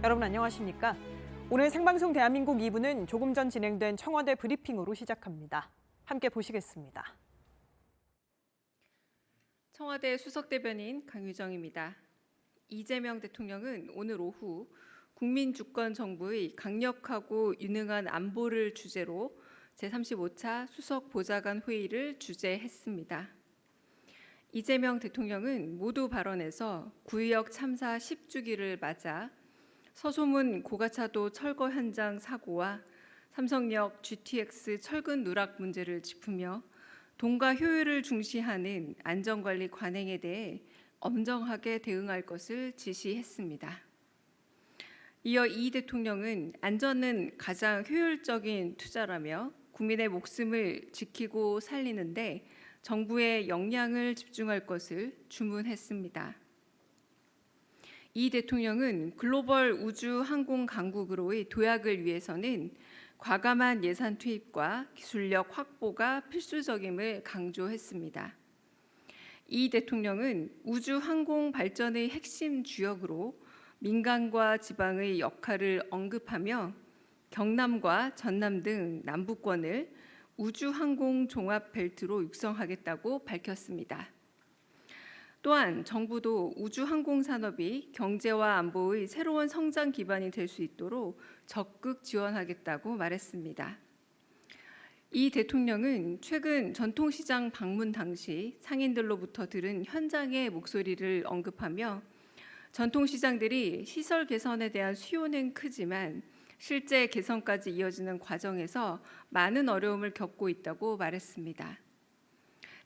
여러분 안녕하십니까? 오늘 생방송 대한민국 2부는 조금 전 진행된 청와대 브리핑으로 시작합니다. 함께 보시겠습니다. 청와대 수석대변인 강유정입니다. 이재명 대통령은 오늘 오후 국민주권정부의 강력하고 유능한 안보를 주제로 제35차 수석보좌관 회의를 주재했습니다. 이재명 대통령은 모두 발언에서 구의역 참사 10주기를 맞아 서소문 고가차도 철거 현장 사고와 삼성역 GTX 철근 누락 문제를 짚으며 돈과 효율을 중시하는 안전관리 관행에 대해 엄정하게 대응할 것을 지시했습니다. 이어 이 대통령은 안전은 가장 효율적인 투자라며 국민의 목숨을 지키고 살리는데 정부의 역량을 집중할 것을 주문했습니다. 이 대통령은 글로벌 우주 항공 강국으로의 도약을 위해서는 과감한 예산 투입과 기술력 확보가 필수적임을 강조했습니다. 이 대통령은 우주 항공 발전의 핵심 주역으로 민간과 지방의 역할을 언급하며 경남과 전남 등 남부권을 우주 항공 종합 벨트로 육성하겠다고 밝혔습니다. 또한 정부도 우주 항공 산업이 경제와 안보의 새로운 성장 기반이 될 수 있도록 적극 지원하겠다고 말했습니다. 이 대통령은 최근 전통시장 방문 당시 상인들로부터 들은 현장의 목소리를 언급하며 전통시장들이 시설 개선에 대한 수요는 크지만 실제 개선까지 이어지는 과정에서 많은 어려움을 겪고 있다고 말했습니다.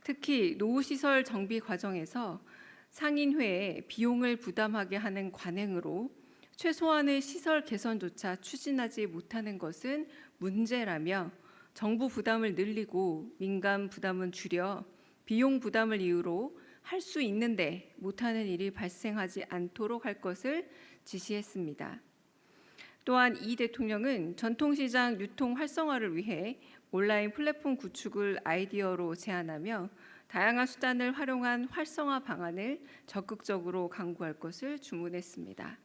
특히 노후시설 정비 과정에서 상인회에 비용을 부담하게 하는 관행으로 최소한의 시설 개선조차 추진하지 못하는 것은 문제라며 정부 부담을 늘리고 민간 부담은 줄여 비용 부담을 이유로 할 수 있는데 못하는 일이 발생하지 않도록 할 것을 지시했습니다. 또한 이 대통령은 전통시장 유통 활성화를 위해 온라인 플랫폼 구축을 아이디어로 제안하며 다양한 수단을 활용한 활성화 방안을 적극적으로 강구할 것을 주문했습니다.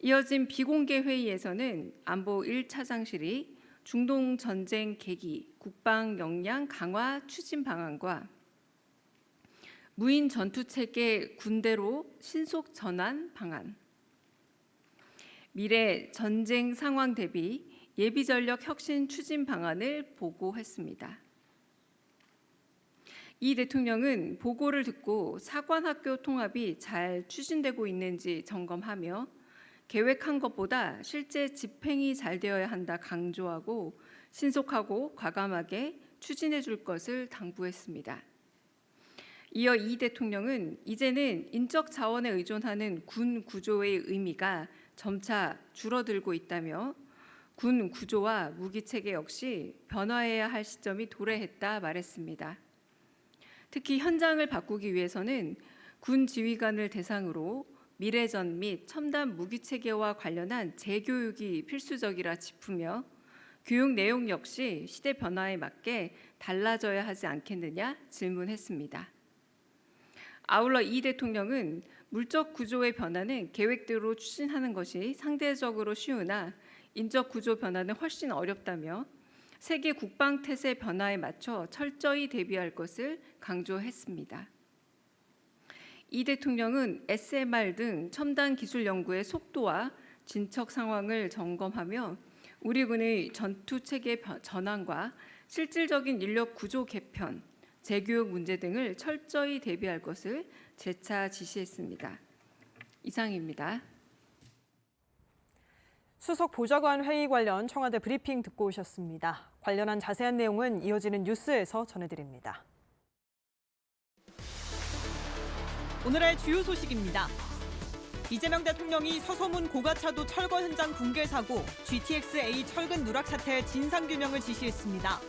이어진 비공개 회의에서는 안보 1차장실이 중동 전쟁 계기, 국방 역량 강화 추진 방안과 무인 전투체계 군대로 신속 전환 방안, 미래 전쟁 상황 대비 예비 전력 혁신 추진 방안을 보고했습니다. 이 대통령은 보고를 듣고 사관학교 통합이 잘 추진되고 있는지 점검하며 계획한 것보다 실제 집행이 잘 되어야 한다 강조하고 신속하고 과감하게 추진해 줄 것을 당부했습니다. 이어 이 대통령은 이제는 인적 자원에 의존하는 군 구조의 의미가 점차 줄어들고 있다며 군 구조와 무기 체계 역시 변화해야 할 시점이 도래했다 말했습니다. 특히 현장을 바꾸기 위해서는 군 지휘관을 대상으로 미래전 및 첨단 무기 체계와 관련한 재교육이 필수적이라 짚으며 교육 내용 역시 시대 변화에 맞게 달라져야 하지 않겠느냐 질문했습니다. 아울러 이 대통령은 물적 구조의 변화는 계획대로 추진하는 것이 상대적으로 쉬우나 인적 구조 변화는 훨씬 어렵다며 세계 국방 태세 변화에 맞춰 철저히 대비할 것을 강조했습니다. 이 대통령은 SMR 등 첨단 기술 연구의 속도와 진척 상황을 점검하며 우리 군의 전투 체계 전환과 실질적인 인력 구조 개편, 재교육 문제 등을 철저히 대비할 것을 재차 지시했습니다. 이상입니다. 수석 보좌관 회의 관련 청와대 브리핑 듣고 오셨습니다. 관련한 자세한 내용은 이어지는 뉴스에서 전해드립니다. 오늘의 주요 소식입니다. 이재명 대통령이 서소문 고가차도 철거 현장 붕괴 사고, GTX-A 철근 누락 사태의 진상규명을 지시했습니다.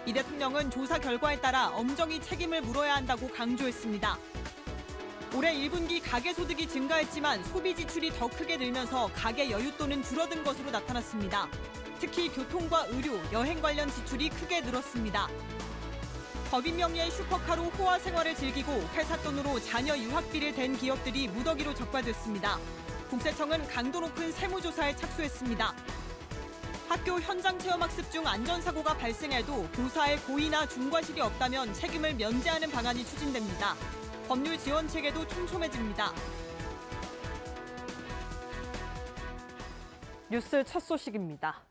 이 대통령은 조사 결과에 따라 엄정히 책임을 물어야 한다고 강조했습니다. 올해 1분기 가계소득이 증가했지만 소비 지출이 더 크게 늘면서 가계 여윳돈은 줄어든 것으로 나타났습니다. 특히 교통과 의료, 여행 관련 지출이 크게 늘었습니다. 법인 명의의 슈퍼카로 호화 생활을 즐기고 회사 돈으로 자녀 유학비를 댄 기업들이 무더기로 적발됐습니다. 국세청은 강도 높은 세무조사에 착수했습니다. 학교 현장 체험학습 중 안전사고가 발생해도 교사의 고의나 중과실이 없다면 책임을 면제하는 방안이 추진됩니다. 법률 지원 체계도 촘촘해집니다. 뉴스 첫 소식입니다.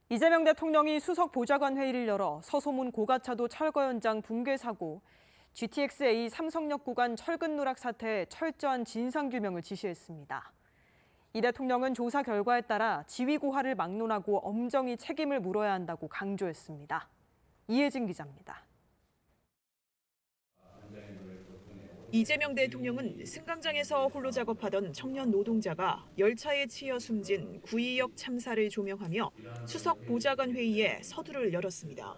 이재명 대통령이 수석 보좌관 회의를 열어 서소문 고가차도 철거 현장 붕괴 사고, GTX-A 삼성역 구간 철근 누락 사태의 철저한 진상규명을 지시했습니다. 이 대통령은 조사 결과에 따라 지위 고하를 막론하고 엄정히 책임을 물어야 한다고 강조했습니다. 이혜진 기자입니다. 이재명 대통령은 승강장에서 홀로 작업하던 청년 노동자가 열차에 치여 숨진 구의역 참사를 조명하며 수석 보좌관 회의에 서두를 열었습니다.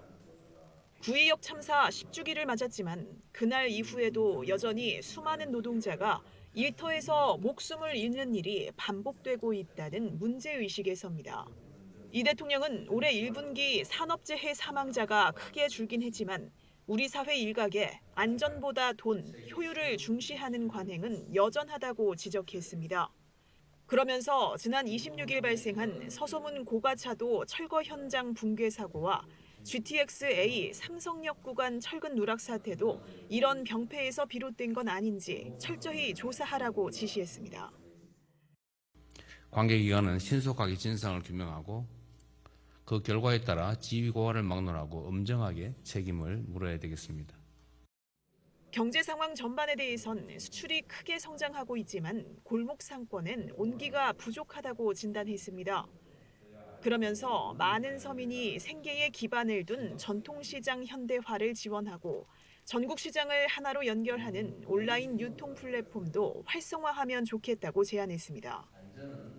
구의역 참사 10주기를 맞았지만 그날 이후에도 여전히 수많은 노동자가 일터에서 목숨을 잃는 일이 반복되고 있다는 문제의식에서입니다. 이 대통령은 올해 1분기 산업재해 사망자가 크게 줄긴 했지만 우리 사회 일각에 안전보다 돈, 효율을 중시하는 관행은 여전하다고 지적했습니다. 그러면서 지난 26일 발생한 서소문 고가차도 철거 현장 붕괴 사고와 GTX-A 삼성역 구간 철근 누락 사태도 이런 병폐에서 비롯된 건 아닌지 철저히 조사하라고 지시했습니다. 관계기관은 신속하게 진상을 규명하고 그 결과에 따라 지위 고하를 막론하고 엄정하게 책임을 물어야 되겠습니다. 경제 상황 전반에 대해선 수출이 크게 성장하고 있지만 골목 상권엔 온기가 부족하다고 진단했습니다. 그러면서 많은 서민이 생계에 기반을 둔 전통시장 현대화를 지원하고 전국 시장을 하나로 연결하는 온라인 유통 플랫폼도 활성화하면 좋겠다고 제안했습니다.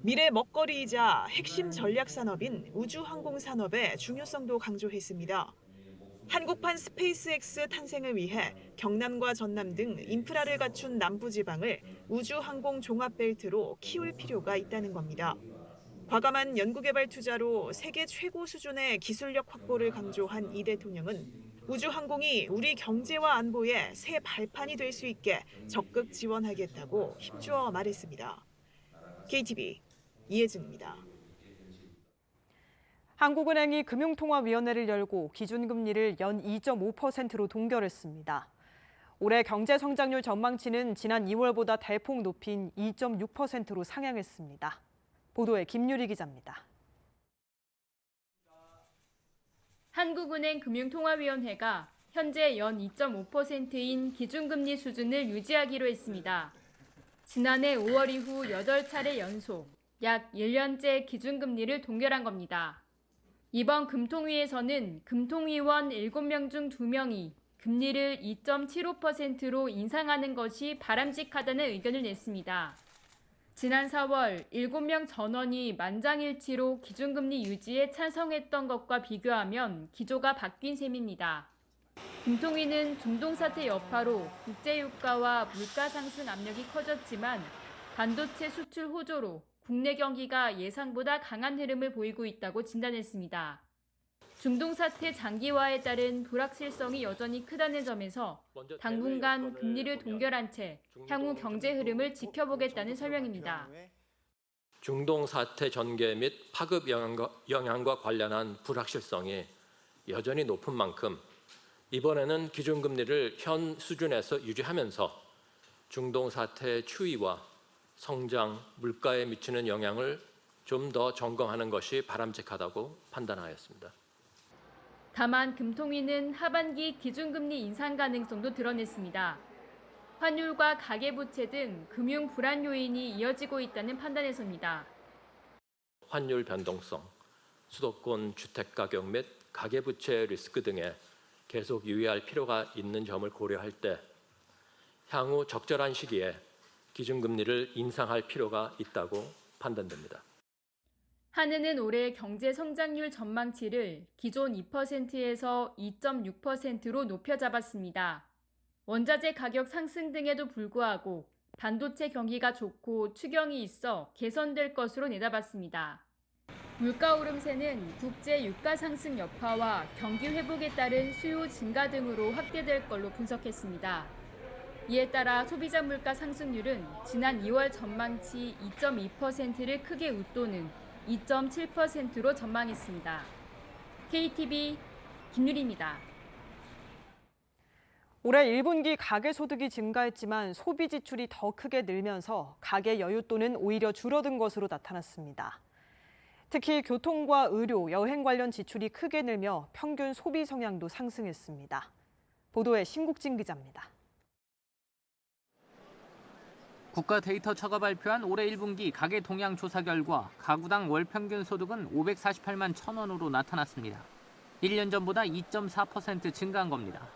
미래 먹거리이자 핵심 전략 산업인 우주항공 산업의 중요성도 강조했습니다. 한국판 스페이스X 탄생을 위해 경남과 전남 등 인프라를 갖춘 남부지방을 우주항공 종합벨트로 키울 필요가 있다는 겁니다. 과감한 연구개발 투자로 세계 최고 수준의 기술력 확보를 강조한 이 대통령은 우주항공이 우리 경제와 안보의 새 발판이 될 수 있게 적극 지원하겠다고 힘주어 말했습니다. KTV 이혜진입니다. 한국은행이 금융통화위원회를 열고 기준금리를 연 2.5%로 동결했습니다. 올해 경제성장률 전망치는 지난 2월보다 대폭 높인 2.6%로 상향했습니다. 보도에 김유리 기자입니다. 한국은행 금융통화위원회가 현재 연 2.5%인 기준금리 수준을 유지하기로 했습니다. 지난해 5월 이후 8차례 연속 약 1년째 기준금리를 동결한 겁니다. 이번 금통위에서는 금통위원 7명 중 2명이 금리를 2.75%로 인상하는 것이 바람직하다는 의견을 냈습니다. 지난 4월 7명 전원이 만장일치로 기준금리 유지에 찬성했던 것과 비교하면 기조가 바뀐 셈입니다. 금통위는 중동사태 여파로 국제유가와 물가 상승 압력이 커졌지만 반도체 수출 호조로 국내 경기가 예상보다 강한 흐름을 보이고 있다고 진단했습니다. 중동사태 장기화에 따른 불확실성이 여전히 크다는 점에서 당분간 금리를 동결한 채 향후 경제 흐름을 지켜보겠다는 설명입니다. 중동 사태 전개 및 파급 영향과 관련한 불확실성이 여전히 높은 만큼 이번에는 기준금리를 현 수준에서 유지하면서 중동 사태의 추이와 성장, 물가에 미치는 영향을 좀 더 점검하는 것이 바람직하다고 판단하였습니다. 다만 금통위는 하반기 기준금리 인상 가능성도 드러냈습니다. 환율과 가계부채 등 금융 불안 요인이 이어지고 있다는 판단에서입니다. 환율 변동성, 수도권 주택가격 및 가계부채 리스크 등에 계속 유의할 필요가 있는 점을 고려할 때 향후 적절한 시기에 기준금리를 인상할 필요가 있다고 판단됩니다. 한은은 올해 경제 성장률 전망치를 기존 2%에서 2.6%로 높여 잡았습니다. 원자재 가격 상승 등에도 불구하고 반도체 경기가 좋고 추경이 있어 개선될 것으로 내다봤습니다. 물가 오름세는 국제 유가 상승 여파와 경기 회복에 따른 수요 증가 등으로 확대될 걸로 분석했습니다. 이에 따라 소비자 물가 상승률은 지난 2월 전망치 2.2%를 크게 웃도는 2.7%로 전망했습니다. KTV 김유리입니다. 올해 1분기 가계소득이 증가했지만 소비 지출이 더 크게 늘면서 가계 여윳돈은 오히려 줄어든 것으로 나타났습니다. 특히 교통과 의료, 여행 관련 지출이 크게 늘며 평균 소비 성향도 상승했습니다. 보도에 신국진 기자입니다. 국가 데이터처가 발표한 올해 1분기 가계 동향 조사 결과 가구당 월 평균 소득은 548만 1,000원으로 나타났습니다. 1년 전보다 2.4% 증가한 겁니다.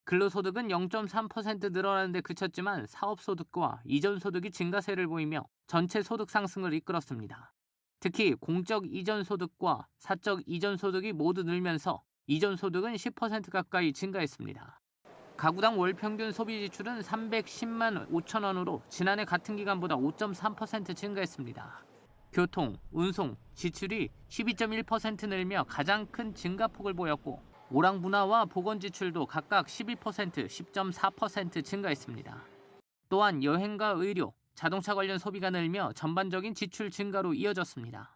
근로소득은 0.3% 늘어나는 데 그쳤지만 사업소득과 이전소득이 증가세를 보이며 전체 소득 상승을 이끌었습니다. 특히 공적 이전소득과 사적 이전소득이 모두 늘면서 이전소득은 10% 가까이 증가했습니다. 가구당 월 평균 소비 지출은 310만 5천 원으로 지난해 같은 기간보다 5.3% 증가했습니다. 교통, 운송, 지출이 12.1% 늘며 가장 큰 증가폭을 보였고 오락문화와 보건 지출도 각각 12%, 10.4% 증가했습니다. 또한 여행과 의료, 자동차 관련 소비가 늘며 전반적인 지출 증가로 이어졌습니다.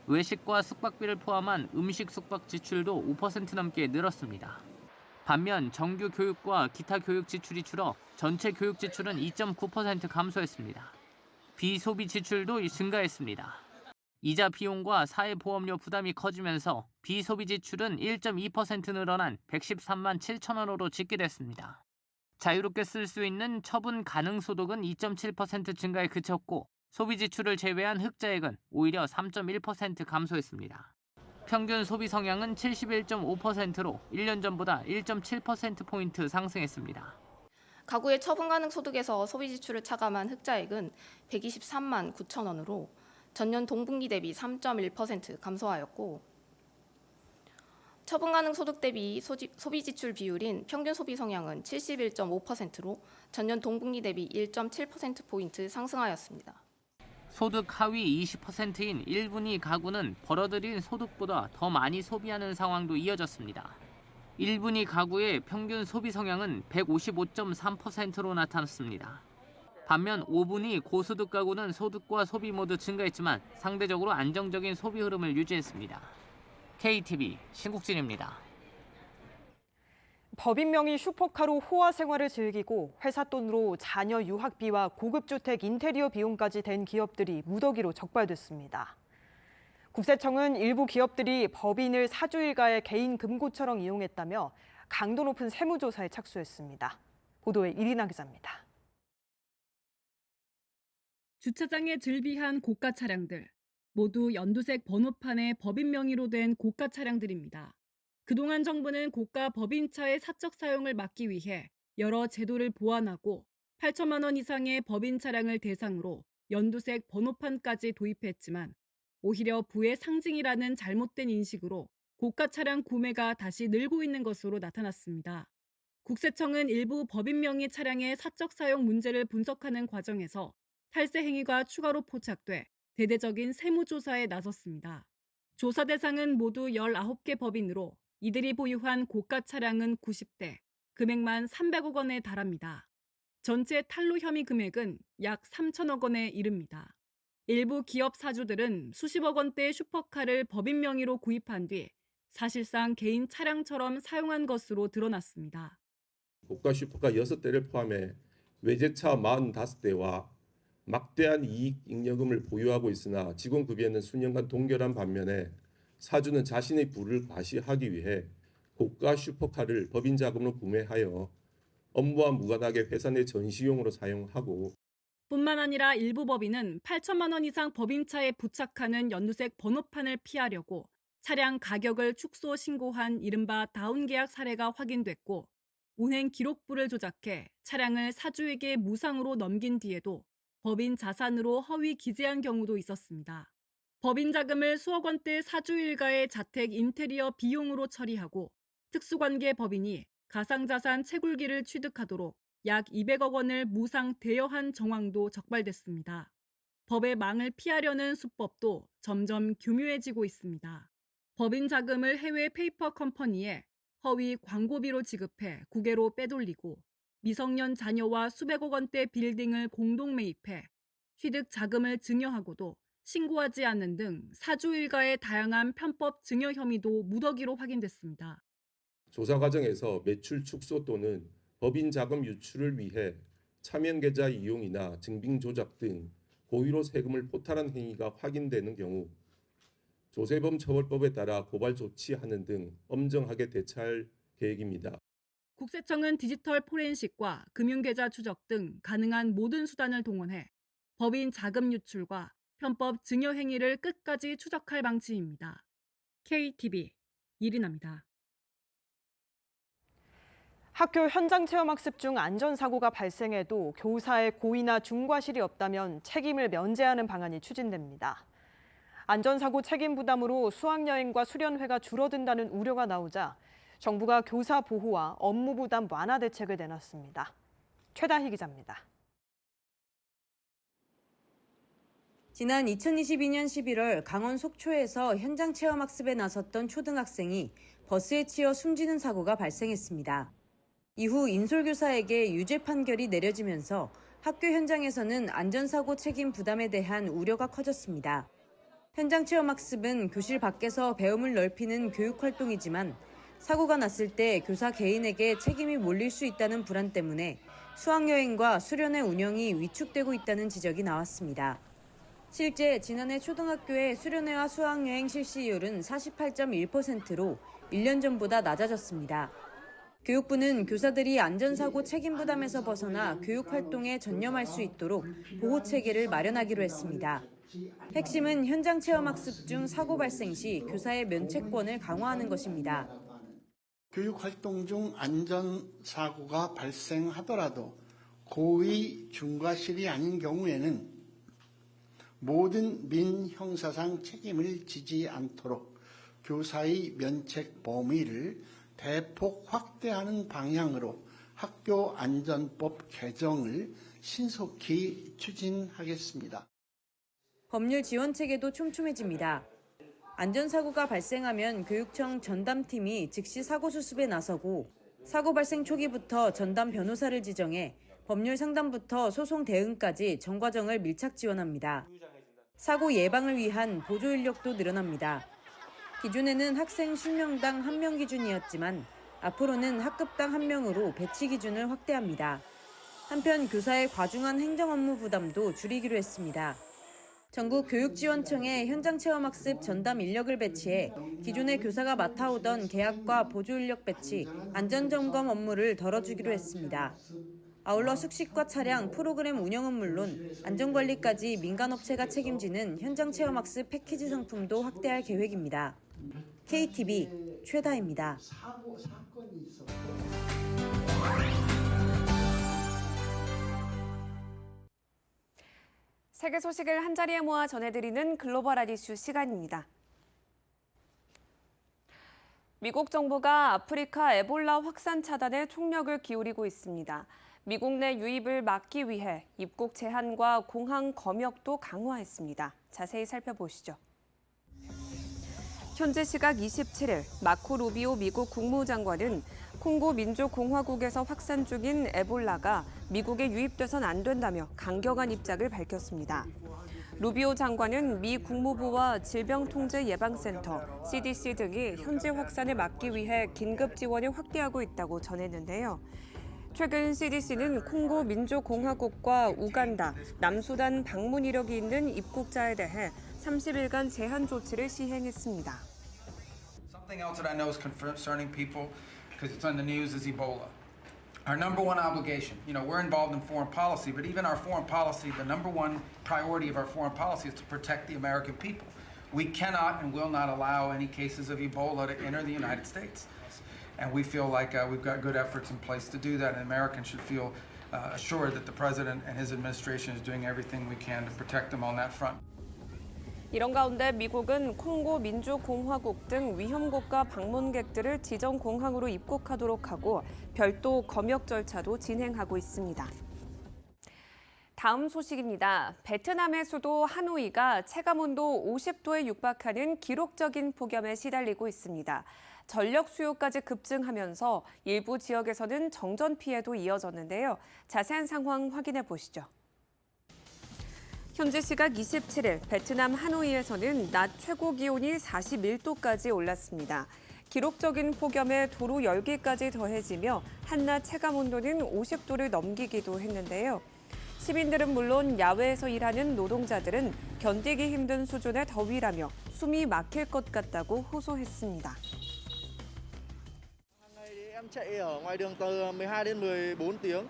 외식과 숙박비를 포함한 음식 숙박 지출도 5% 넘게 늘었습니다. 반면 정규 교육과 기타 교육 지출이 줄어 전체 교육 지출은 2.9% 감소했습니다. 비소비 지출도 증가했습니다. 이자 비용과 사회보험료 부담이 커지면서 비소비 지출은 1.2% 늘어난 113만 7천 원으로 집계됐습니다. 자유롭게 쓸 수 있는 처분 가능 소득은 2.7% 증가에 그쳤고 소비 지출을 제외한 흑자액은 오히려 3.1% 감소했습니다. 평균 소비 성향은 71.5%로 1년 전보다 1.7%포인트 상승했습니다. 가구의 처분 가능 소득에서 소비 지출을 차감한 흑자액은 123만 9천 원으로 전년 동분기 대비 3.1% 감소하였고 처분 가능 소득 대비 소비 지출 비율인 평균 소비 성향은 71.5%로 전년 동분기 대비 1.7%포인트 상승하였습니다. 소득 하위 20%인 1분위 가구는 벌어들인 소득보다 더 많이 소비하는 상황도 이어졌습니다. 1분위 가구의 평균 소비 성향은 155.3%로 나타났습니다. 반면 5분위 고소득 가구는 소득과 소비 모두 증가했지만 상대적으로 안정적인 소비 흐름을 유지했습니다. KTV 신국진입니다. 법인 명의 슈퍼카로 호화 생활을 즐기고 회사 돈으로 자녀 유학비와 고급 주택 인테리어 비용까지 댄 기업들이 무더기로 적발됐습니다. 국세청은 일부 기업들이 법인을 사주 일가의 개인 금고처럼 이용했다며 강도 높은 세무조사에 착수했습니다. 보도에 이리나 기자입니다. 주차장에 즐비한 고가 차량들, 모두 연두색 번호판의 법인 명의로 된 고가 차량들입니다. 그동안 정부는 고가 법인차의 사적 사용을 막기 위해 여러 제도를 보완하고 8천만 원 이상의 법인 차량을 대상으로 연두색 번호판까지 도입했지만 오히려 부의 상징이라는 잘못된 인식으로 고가 차량 구매가 다시 늘고 있는 것으로 나타났습니다. 국세청은 일부 법인 명의 차량의 사적 사용 문제를 분석하는 과정에서 탈세 행위가 추가로 포착돼 대대적인 세무조사에 나섰습니다. 조사 대상은 모두 19개 법인으로 이들이 보유한 고가 차량은 90대, 금액만 300억 원에 달합니다. 전체 탈루 혐의 금액은 약 3천억 원에 이릅니다. 일부 기업 사주들은 수십억 원대의 슈퍼카를 법인 명의로 구입한 뒤 사실상 개인 차량처럼 사용한 것으로 드러났습니다. 고가 슈퍼카 6대를 포함해 외제차 45대와 막대한 이익 잉여금을 보유하고 있으나 직원급여는 수년간 동결한 반면에 사주는 자신의 부를 과시하기 위해 고가 슈퍼카를 법인 자금으로 구매하여 업무와 무관하게 회사 내 전시용으로 사용하고 뿐만 아니라 일부 법인은 8천만 원 이상 법인차에 부착하는 연두색 번호판을 피하려고 차량 가격을 축소 신고한 이른바 다운계약 사례가 확인됐고 운행 기록부를 조작해 차량을 사주에게 무상으로 넘긴 뒤에도 법인 자산으로 허위 기재한 경우도 있었습니다. 법인 자금을 수억 원대 사주 일가의 자택 인테리어 비용으로 처리하고 특수관계 법인이 가상자산 채굴기를 취득하도록 약 200억 원을 무상 대여한 정황도 적발됐습니다. 법의 망을 피하려는 수법도 점점 교묘해지고 있습니다. 법인 자금을 해외 페이퍼 컴퍼니에 허위 광고비로 지급해 국외로 빼돌리고 미성년 자녀와 수백억 원대 빌딩을 공동 매입해 취득 자금을 증여하고도 신고하지 않는 등 사주 일가의 다양한 편법 증여 혐의도 무더기로 확인됐습니다. 조사 과정에서 매출 축소 또는 법인 자금 유출을 위해 차명 계좌 이용이나 증빙 조작 등 고의로 세금을 포탈한 행위가 확인되는 경우 조세범 처벌법에 따라 고발 조치하는 등 엄정하게 대처할 계획입니다. 국세청은 디지털 포렌식과 금융계좌 추적 등 가능한 모든 수단을 동원해 법인 자금 유출과 편법 증여 행위를 끝까지 추적할 방침입니다. KTV 이리나입니다. 학교 현장 체험학습 중 안전사고가 발생해도 교사의 고의나 중과실이 없다면 책임을 면제하는 방안이 추진됩니다. 안전사고 책임 부담으로 수학여행과 수련회가 줄어든다는 우려가 나오자 정부가 교사 보호와 업무 부담 완화 대책을 내놨습니다. 최다희 기자입니다. 지난 2022년 11월 강원 속초에서 현장 체험학습에 나섰던 초등학생이 버스에 치여 숨지는 사고가 발생했습니다. 이후 인솔교사에게 유죄 판결이 내려지면서 학교 현장에서는 안전사고 책임 부담에 대한 우려가 커졌습니다. 현장 체험학습은 교실 밖에서 배움을 넓히는 교육활동이지만 사고가 났을 때 교사 개인에게 책임이 몰릴 수 있다는 불안 때문에 수학여행과 수련회 운영이 위축되고 있다는 지적이 나왔습니다. 실제 지난해 초등학교의 수련회와 수학여행 실시율은 48.1%로 1년 전보다 낮아졌습니다. 교육부는 교사들이 안전사고 책임 부담에서 벗어나 교육활동에 전념할 수 있도록 보호체계를 마련하기로 했습니다. 핵심은 현장 체험학습 중 사고 발생 시 교사의 면책권을 강화하는 것입니다. 교육활동 중 안전사고가 발생하더라도 고의 중과실이 아닌 경우에는 모든 민형사상 책임을 지지 않도록 교사의 면책 범위를 대폭 확대하는 방향으로 학교안전법 개정을 신속히 추진하겠습니다. 법률 지원 체계도 촘촘해집니다. 안전사고가 발생하면 교육청 전담팀이 즉시 사고 수습에 나서고 사고 발생 초기부터 전담 변호사를 지정해 법률 상담부터 소송 대응까지 전 과정을 밀착 지원합니다. 사고 예방을 위한 보조 인력도 늘어납니다. 기존에는 학생 10명당 1명 기준이었지만 앞으로는 학급당 1명으로 배치 기준을 확대합니다. 한편 교사의 과중한 행정 업무 부담도 줄이기로 했습니다. 전국 교육지원청에 현장체험학습 전담 인력을 배치해 기존의 교사가 맡아오던 계약과 보조 인력 배치, 안전점검 업무를 덜어주기로 했습니다. 아울러 숙식과 차량, 프로그램 운영은 물론 안전관리까지 민간업체가 책임지는 현장체험학습 패키지 상품도 확대할 계획입니다. KTV 최다입니다. 세계 소식을 한자리에 모아 전해드리는 글로벌 이슈 시간입니다. 미국 정부가 아프리카 에볼라 확산 차단에 총력을 기울이고 있습니다. 미국 내 유입을 막기 위해 입국 제한과 공항 검역도 강화했습니다. 자세히 살펴보시죠. 현재 시각 27일 마코 루비오 미국 국무장관은 콩고 민주공화국에서 확산 중인 에볼라가 미국에 유입돼선 안 된다며 강경한 입장을 밝혔습니다. 루비오 장관은 미 국무부와 질병통제예방센터, CDC 등이 현재 확산을 막기 위해 긴급 지원을 확대하고 있다고 전했는데요. 최근 CDC는 콩고 민주공화국과 우간다, 남수단 방문 이력이 있는 입국자에 대해 30일간 제한 조치를 시행했습니다. Something else that I know is concerning people because it's on the news is Ebola. Our number one obligation, we're involved in foreign policy, but even our foreign policy, the number one priority of our foreign policy is to protect the American people. We cannot and will not allow any cases of Ebola to enter the United States. And we feel like we've got good efforts in place to do that, and Americans should feel assured that the President and his administration is doing everything we can to protect them on that front. 이런 가운데 미국은 콩고 민주공화국 등 위험국가 방문객들을 지정 공항으로 입국하도록 하고 별도 검역 절차도 진행하고 있습니다. 다음 소식입니다. 베트남의 수도 하노이가 체감온도 50도에 육박하는 기록적인 폭염에 시달리고 있습니다. 전력 수요까지 급증하면서 일부 지역에서는 정전 피해도 이어졌는데요. 자세한 상황 확인해 보시죠. 현지 시각 27일 베트남 하노이에서는 낮 최고 기온이 41도까지 올랐습니다. 기록적인 폭염에 도로 열기까지 더해지며 한낮 체감 온도는 50도를 넘기기도 했는데요. 시민들은 물론 야외에서 일하는 노동자들은 견디기 힘든 수준의 더위라며 숨이 막힐 것 같다고 호소했습니다. Em chạy ở ngoài đường từ 12 đến 14 tiếng.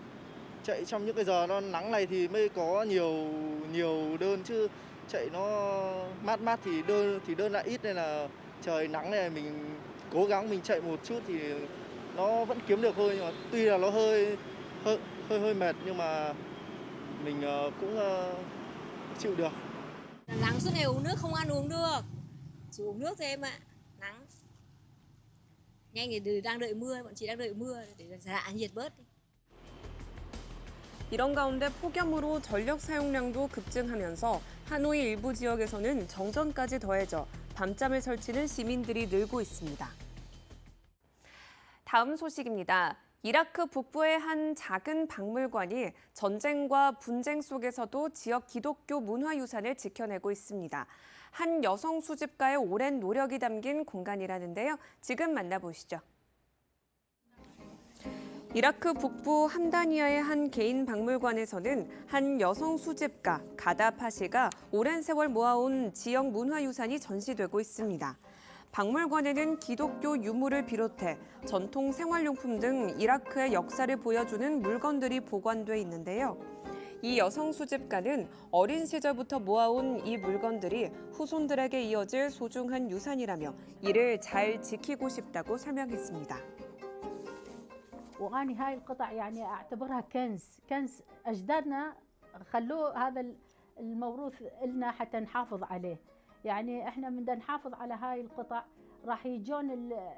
Chạy trong những cái giờ nó nắng này thì mới có nhiều đơn chứ chạy nó mát thì đơn lại ít nên là trời nắng này mình cố gắng mình chạy một chút thì nó vẫn kiếm được thôi, nhưng mà tuy là nó hơi mệt nhưng mà mình cũng chịu được. Nắng suốt ngày uống nước không ăn uống được. Chỉ uống nước thôi em ạ. Nắng. Nhanh thì đang đợi mưa, bọn chị đang đợi mưa để hạ nhiệt bớt. 이런 가운데 폭염으로 전력 사용량도 급증하면서 하노이 일부 지역에서는 정전까지 더해져 밤잠을 설치는 시민들이 늘고 있습니다. 다음 소식입니다. 이라크 북부의 한 작은 박물관이 전쟁과 분쟁 속에서도 지역 기독교 문화유산을 지켜내고 있습니다. 한 여성 수집가의 오랜 노력이 담긴 공간이라는데요. 지금 만나보시죠. 이라크 북부 함다니아의 한 개인 박물관에서는 한 여성 수집가 가다 파시가 오랜 세월 모아온 지역 문화유산이 전시되고 있습니다. 박물관에는 기독교 유물을 비롯해 전통 생활용품 등 이라크의 역사를 보여주는 물건들이 보관돼 있는데요. 이 여성 수집가는 어린 시절부터 모아온 이 물건들이 후손들에게 이어질 소중한 유산이라며 이를 잘 지키고 싶다고 설명했습니다. وأنا هاي القطع يعني أعتبرها كنز أجدادنا خلوه هذا الموروث لنا حتى نحافظ عليه. يعني احنا بدنا نحافظ على هاي القطع راح يجون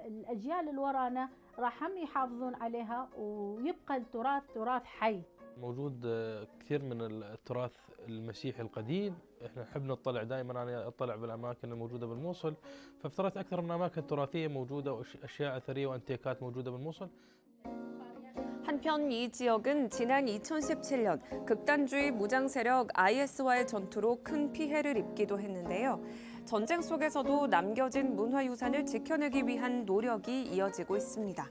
الأجيال اللي ورانا راح هم يحافظون عليها ويبقى التراث تراث حي. موجود كثير من التراث المسيحي القديم، احنا نحب نطلع دائما، انا اطلع بالاماكن الموجوده بالموصل، فافترضت اكثر من اماكن تراثيه موجوده واشياء اثريه وانتيكات موجوده بالموصل. 한편 이 지역은 지난 2017년 극단주의 무장 세력 IS와의 전투로 큰 피해를 입기도 했는데요. 전쟁 속에서도 남겨진 문화유산을 지켜내기 위한 노력이 이어지고 있습니다.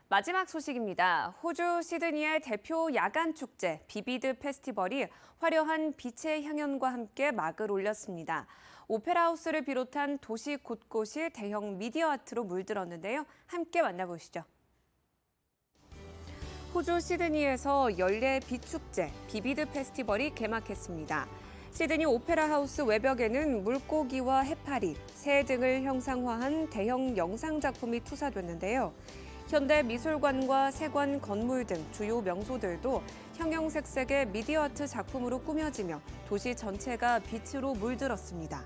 마지막 소식입니다. 호주 시드니의 대표 야간 축제 비비드 페스티벌이 화려한 빛의 향연과 함께 막을 올렸습니다. 오페라 하우스를 비롯한 도시 곳곳이 대형 미디어 아트로 물들었는데요. 함께 만나보시죠. 호주 시드니에서 연례 빛축제 비비드 페스티벌이 개막했습니다. 시드니 오페라 하우스 외벽에는 물고기와 해파리, 새 등을 형상화한 대형 영상 작품이 투사됐는데요. 현대 미술관과 세관 건물 등 주요 명소들도 형형색색의 미디어 아트 작품으로 꾸며지며 도시 전체가 빛으로 물들었습니다.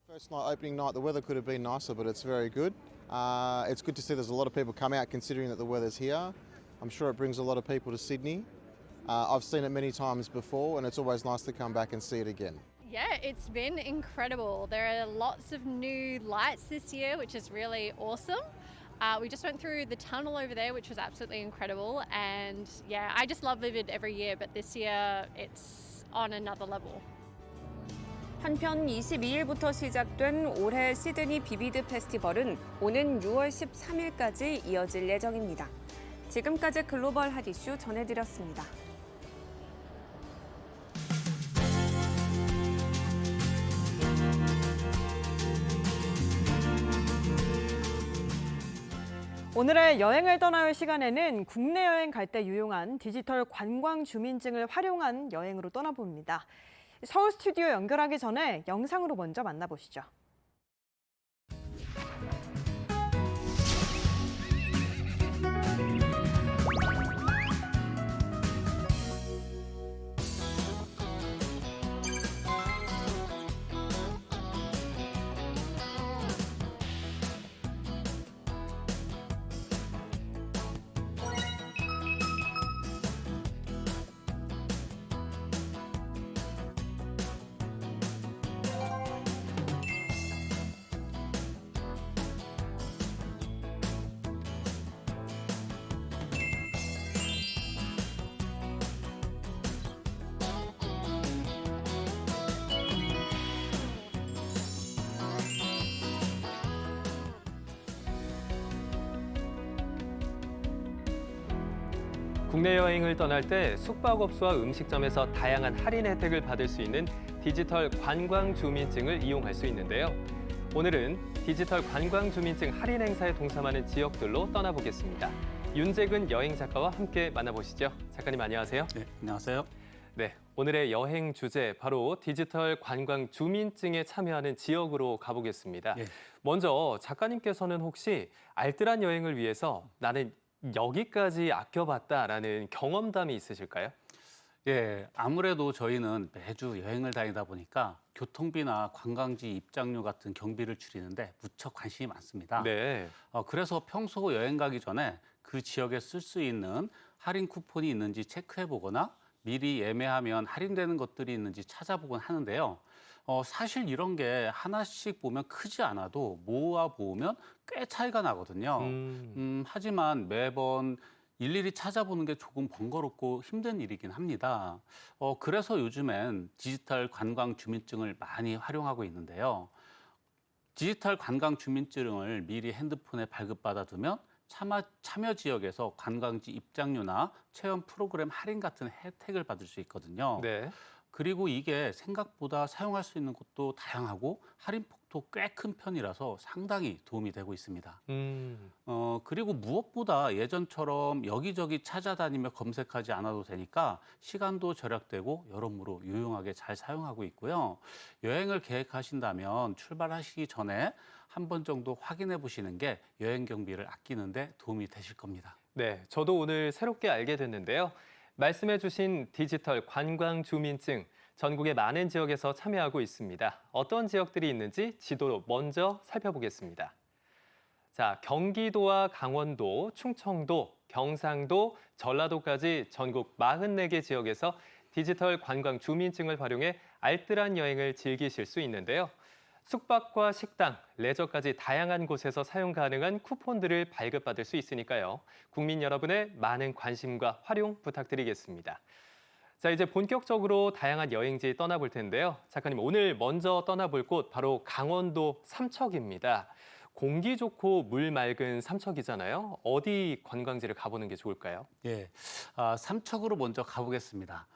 First night, opening night, the weather could have been nicer, but it's very good. It's good to see there's a lot of people come out considering that the weather's here. I'm sure it brings a lot of people to Sydney. I've seen it many times before and it's always nice to come back and see it again. Yeah, it's been incredible. There are lots of new lights this year, which is really awesome. We just went through the tunnel over there, which was absolutely incredible. And yeah, I just love Vivid every year, but this year it's on another level. 한편 22일부터 시작된 올해 시드니 비비드 페스티벌은 오는 6월 13일까지 이어질 예정입니다. 지금까지 글로벌 핫 이슈 전해드렸습니다. 오늘의 여행을 떠나요 시간에는 국내 여행 갈 때 유용한 디지털 관광 주민증을 활용한 여행으로 떠나봅니다. 서울 스튜디오 연결하기 전에 영상으로 먼저 만나보시죠. 국내 여행을 떠날 때 숙박업소와 음식점에서 다양한 할인 혜택을 받을 수 있는 디지털 관광주민증을 이용할 수 있는데요. 오늘은 디지털 관광주민증 할인 행사에 동참하는 지역들로 떠나보겠습니다. 윤재근 여행 작가와 함께 만나보시죠. 작가님 안녕하세요. 네, 안녕하세요. 네, 오늘의 여행 주제 바로 디지털 관광주민증에 참여하는 지역으로 가보겠습니다. 예. 먼저 작가님께서는 혹시 알뜰한 여행을 위해서 나는 여기까지 아껴봤다라는 경험담이 있으실까요? 예, 아무래도 저희는 매주 여행을 다니다 보니까 교통비나 관광지 입장료 같은 경비를 줄이는데 무척 관심이 많습니다. 네. 그래서 평소 여행 가기 전에 그 지역에 쓸 수 있는 할인 쿠폰이 있는지 체크해보거나 미리 예매하면 할인되는 것들이 있는지 찾아보곤 하는데요. 사실 이런 게 하나씩 보면 크지 않아도 모아보면 꽤 차이가 나거든요. 하지만 매번 일일이 찾아보는 게 조금 번거롭고 힘든 일이긴 합니다. 그래서 요즘엔 디지털 관광 주민증을 많이 활용하고 있는데요. 디지털 관광 주민증을 미리 핸드폰에 발급받아 두면 참여 지역에서 관광지 입장료나 체험 프로그램 할인 같은 혜택을 받을 수 있거든요. 네. 그리고 이게 생각보다 사용할 수 있는 곳도 다양하고 할인 폭도 꽤 큰 편이라서 상당히 도움이 되고 있습니다. 그리고 무엇보다 예전처럼 여기저기 찾아다니며 검색하지 않아도 되니까 시간도 절약되고 여러모로 유용하게 잘 사용하고 있고요. 여행을 계획하신다면 출발하시기 전에 한 번 정도 확인해 보시는 게 여행 경비를 아끼는 데 도움이 되실 겁니다. 네, 저도 오늘 새롭게 알게 됐는데요. 말씀해주신 디지털 관광주민증, 전국의 많은 지역에서 참여하고 있습니다. 어떤 지역들이 있는지 지도로 먼저 살펴보겠습니다. 자, 경기도와 강원도, 충청도, 경상도, 전라도까지 전국 44개 지역에서 디지털 관광주민증을 활용해 알뜰한 여행을 즐기실 수 있는데요. 숙박과 식당, 레저까지 다양한 곳에서 사용 가능한 쿠폰들을 발급받을 수 있으니까요. 국민 여러분의 많은 관심과 활용 부탁드리겠습니다. 자, 이제 본격적으로 다양한 여행지 떠나볼 텐데요. 작가님, 오늘 먼저 떠나볼 곳 바로 강원도 삼척입니다. 공기 좋고 물 맑은 삼척이잖아요. 어디 관광지를 가보는 게 좋을까요? 예, 삼척으로 먼저 가보겠습니다.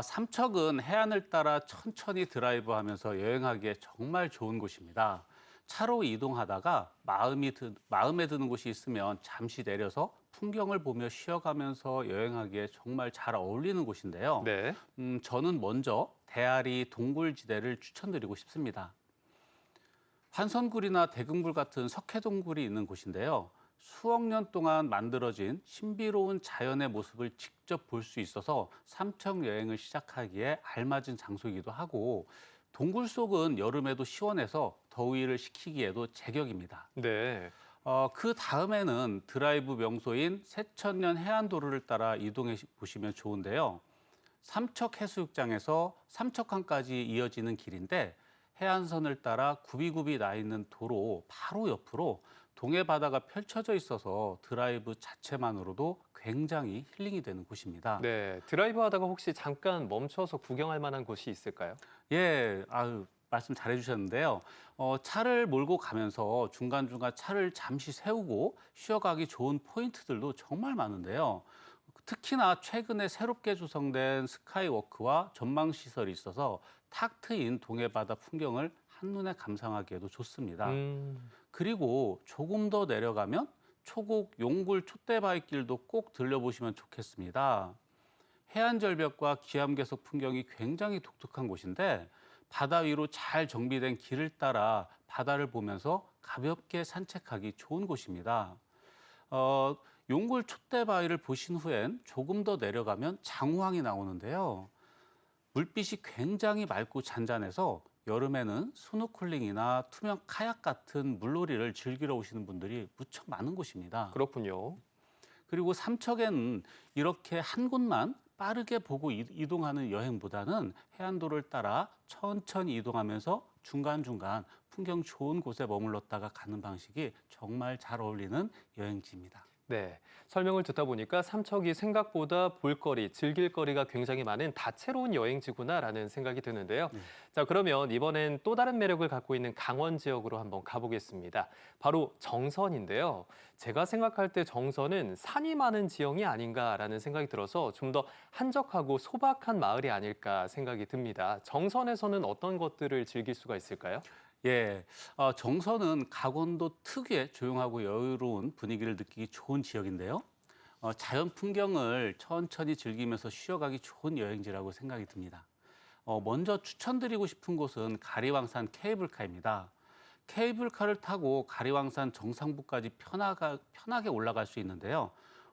삼척은 해안을 따라 천천히 드라이브하면서 여행하기에 정말 좋은 곳입니다. 차로 이동하다가 마음에 드는 곳이 있으면 잠시 내려서 풍경을 보며 쉬어가면서 여행하기에 정말 잘 어울리는 곳인데요. 네. 저는 먼저 대아리 동굴지대를 추천드리고 싶습니다. 환선굴이나 대금굴 같은 석회동굴이 있는 곳인데요. 수억 년 동안 만들어진 신비로운 자연의 모습을 직접 볼 수 있어서 삼척 여행을 시작하기에 알맞은 장소이기도 하고 동굴 속은 여름에도 시원해서 더위를 식히기에도 제격입니다. 네. 그 다음에는 드라이브 명소인 새천년 해안도로를 따라 이동해 보시면 좋은데요. 삼척 해수욕장에서 삼척항까지 이어지는 길인데 해안선을 따라 굽이굽이 나 있는 도로 바로 옆으로 동해 바다가 펼쳐져 있어서 드라이브 자체만으로도 굉장히 힐링이 되는 곳입니다. 네, 드라이브 하다가 혹시 잠깐 멈춰서 구경할 만한 곳이 있을까요? 예, 말씀 잘해주셨는데요. 차를 몰고 가면서 중간중간 차를 잠시 세우고 쉬어가기 좋은 포인트들도 정말 많은데요. 특히나 최근에 새롭게 조성된 스카이워크와 전망시설이 있어서 탁 트인 동해 바다 풍경을 한눈에 감상하기에도 좋습니다. 그리고 조금 더 내려가면 초곡 용굴 촛대바위길도 꼭 들려보시면 좋겠습니다. 해안절벽과 기암괴석 풍경이 굉장히 독특한 곳인데 바다 위로 잘 정비된 길을 따라 바다를 보면서 가볍게 산책하기 좋은 곳입니다. 용굴 촛대바위를 보신 후엔 조금 더 내려가면 장우항이 나오는데요. 물빛이 굉장히 맑고 잔잔해서 여름에는 스노클링이나 투명 카약 같은 물놀이를 즐기러 오시는 분들이 무척 많은 곳입니다. 그렇군요. 그리고 삼척에는 이렇게 한 곳만 빠르게 보고 이동하는 여행보다는 해안도로를 따라 천천히 이동하면서 중간중간 풍경 좋은 곳에 머물렀다가 가는 방식이 정말 잘 어울리는 여행지입니다. 네, 설명을 듣다 보니까 삼척이 생각보다 볼거리, 즐길거리가 굉장히 많은 다채로운 여행지구나라는 생각이 드는데요. 자, 그러면 이번엔 또 다른 매력을 갖고 있는 강원 지역으로 한번 가보겠습니다. 바로 정선인데요. 제가 생각할 때 정선은 산이 많은 지형이 아닌가라는 생각이 들어서 좀 더 한적하고 소박한 마을이 아닐까 생각이 듭니다. 정선에서는 어떤 것들을 즐길 수가 있을까요? 예, 정선은 강원도 특유의 조용하고 여유로운 분위기를 느끼기 좋은 지역인데요. 자연 풍경을 천천히 즐기면서 쉬어가기 좋은 여행지라고 생각이 듭니다. 먼저 추천드리고 싶은 곳은 가리왕산 케이블카입니다. 케이블카를 타고 가리왕산 정상부까지 편하게 올라갈 수 있는데요.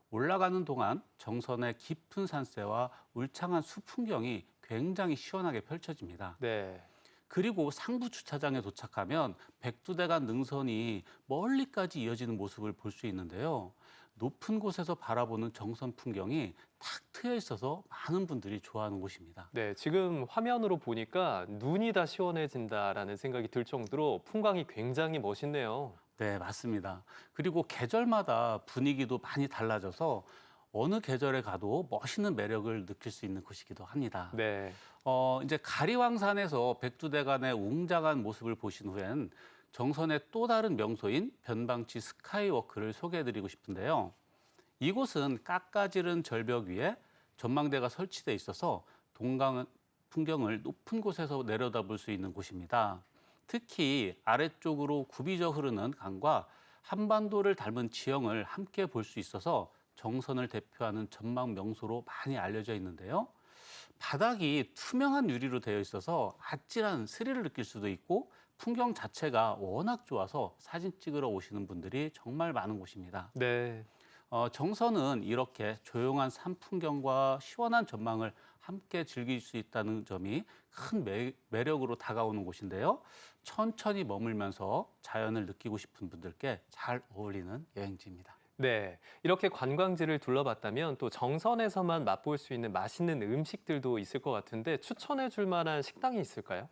올라가는 동안 정선의 깊은 산세와 울창한 숲 풍경이 굉장히 시원하게 펼쳐집니다. 네. 그리고 상부 주차장에 도착하면 백두대간 능선이 멀리까지 이어지는 모습을 볼 수 있는데요. 높은 곳에서 바라보는 정선 풍경이 탁 트여 있어서 많은 분들이 좋아하는 곳입니다. 네, 지금 화면으로 보니까 눈이 다 시원해진다라는 생각이 들 정도로 풍광이 굉장히 멋있네요. 네, 맞습니다. 그리고 계절마다 분위기도 많이 달라져서 어느 계절에 가도 멋있는 매력을 느낄 수 있는 곳이기도 합니다. 네. 이제 가리왕산에서 백두대간의 웅장한 모습을 보신 후엔 정선의 또 다른 명소인 변방치 스카이워크를 소개해드리고 싶은데요. 이곳은 깎아지른 절벽 위에 전망대가 설치돼 있어서 동강 풍경을 높은 곳에서 내려다볼 수 있는 곳입니다. 특히 아래쪽으로 굽이져 흐르는 강과 한반도를 닮은 지형을 함께 볼 수 있어서 정선을 대표하는 전망 명소로 많이 알려져 있는데요. 바닥이 투명한 유리로 되어 있어서 아찔한 스릴을 느낄 수도 있고 풍경 자체가 워낙 좋아서 사진 찍으러 오시는 분들이 정말 많은 곳입니다. 네. 정선은 이렇게 조용한 산 풍경과 시원한 전망을 함께 즐길 수 있다는 점이 큰 매력으로 다가오는 곳인데요. 천천히 머물면서 자연을 느끼고 싶은 분들께 잘 어울리는 여행지입니다. 네, 이렇게 관광지를 둘러봤다면 또 정선에서만 맛볼 수 있는 맛있는 음식들도 있을 것 같은데 추천해 줄 만한 식당이 있을까요?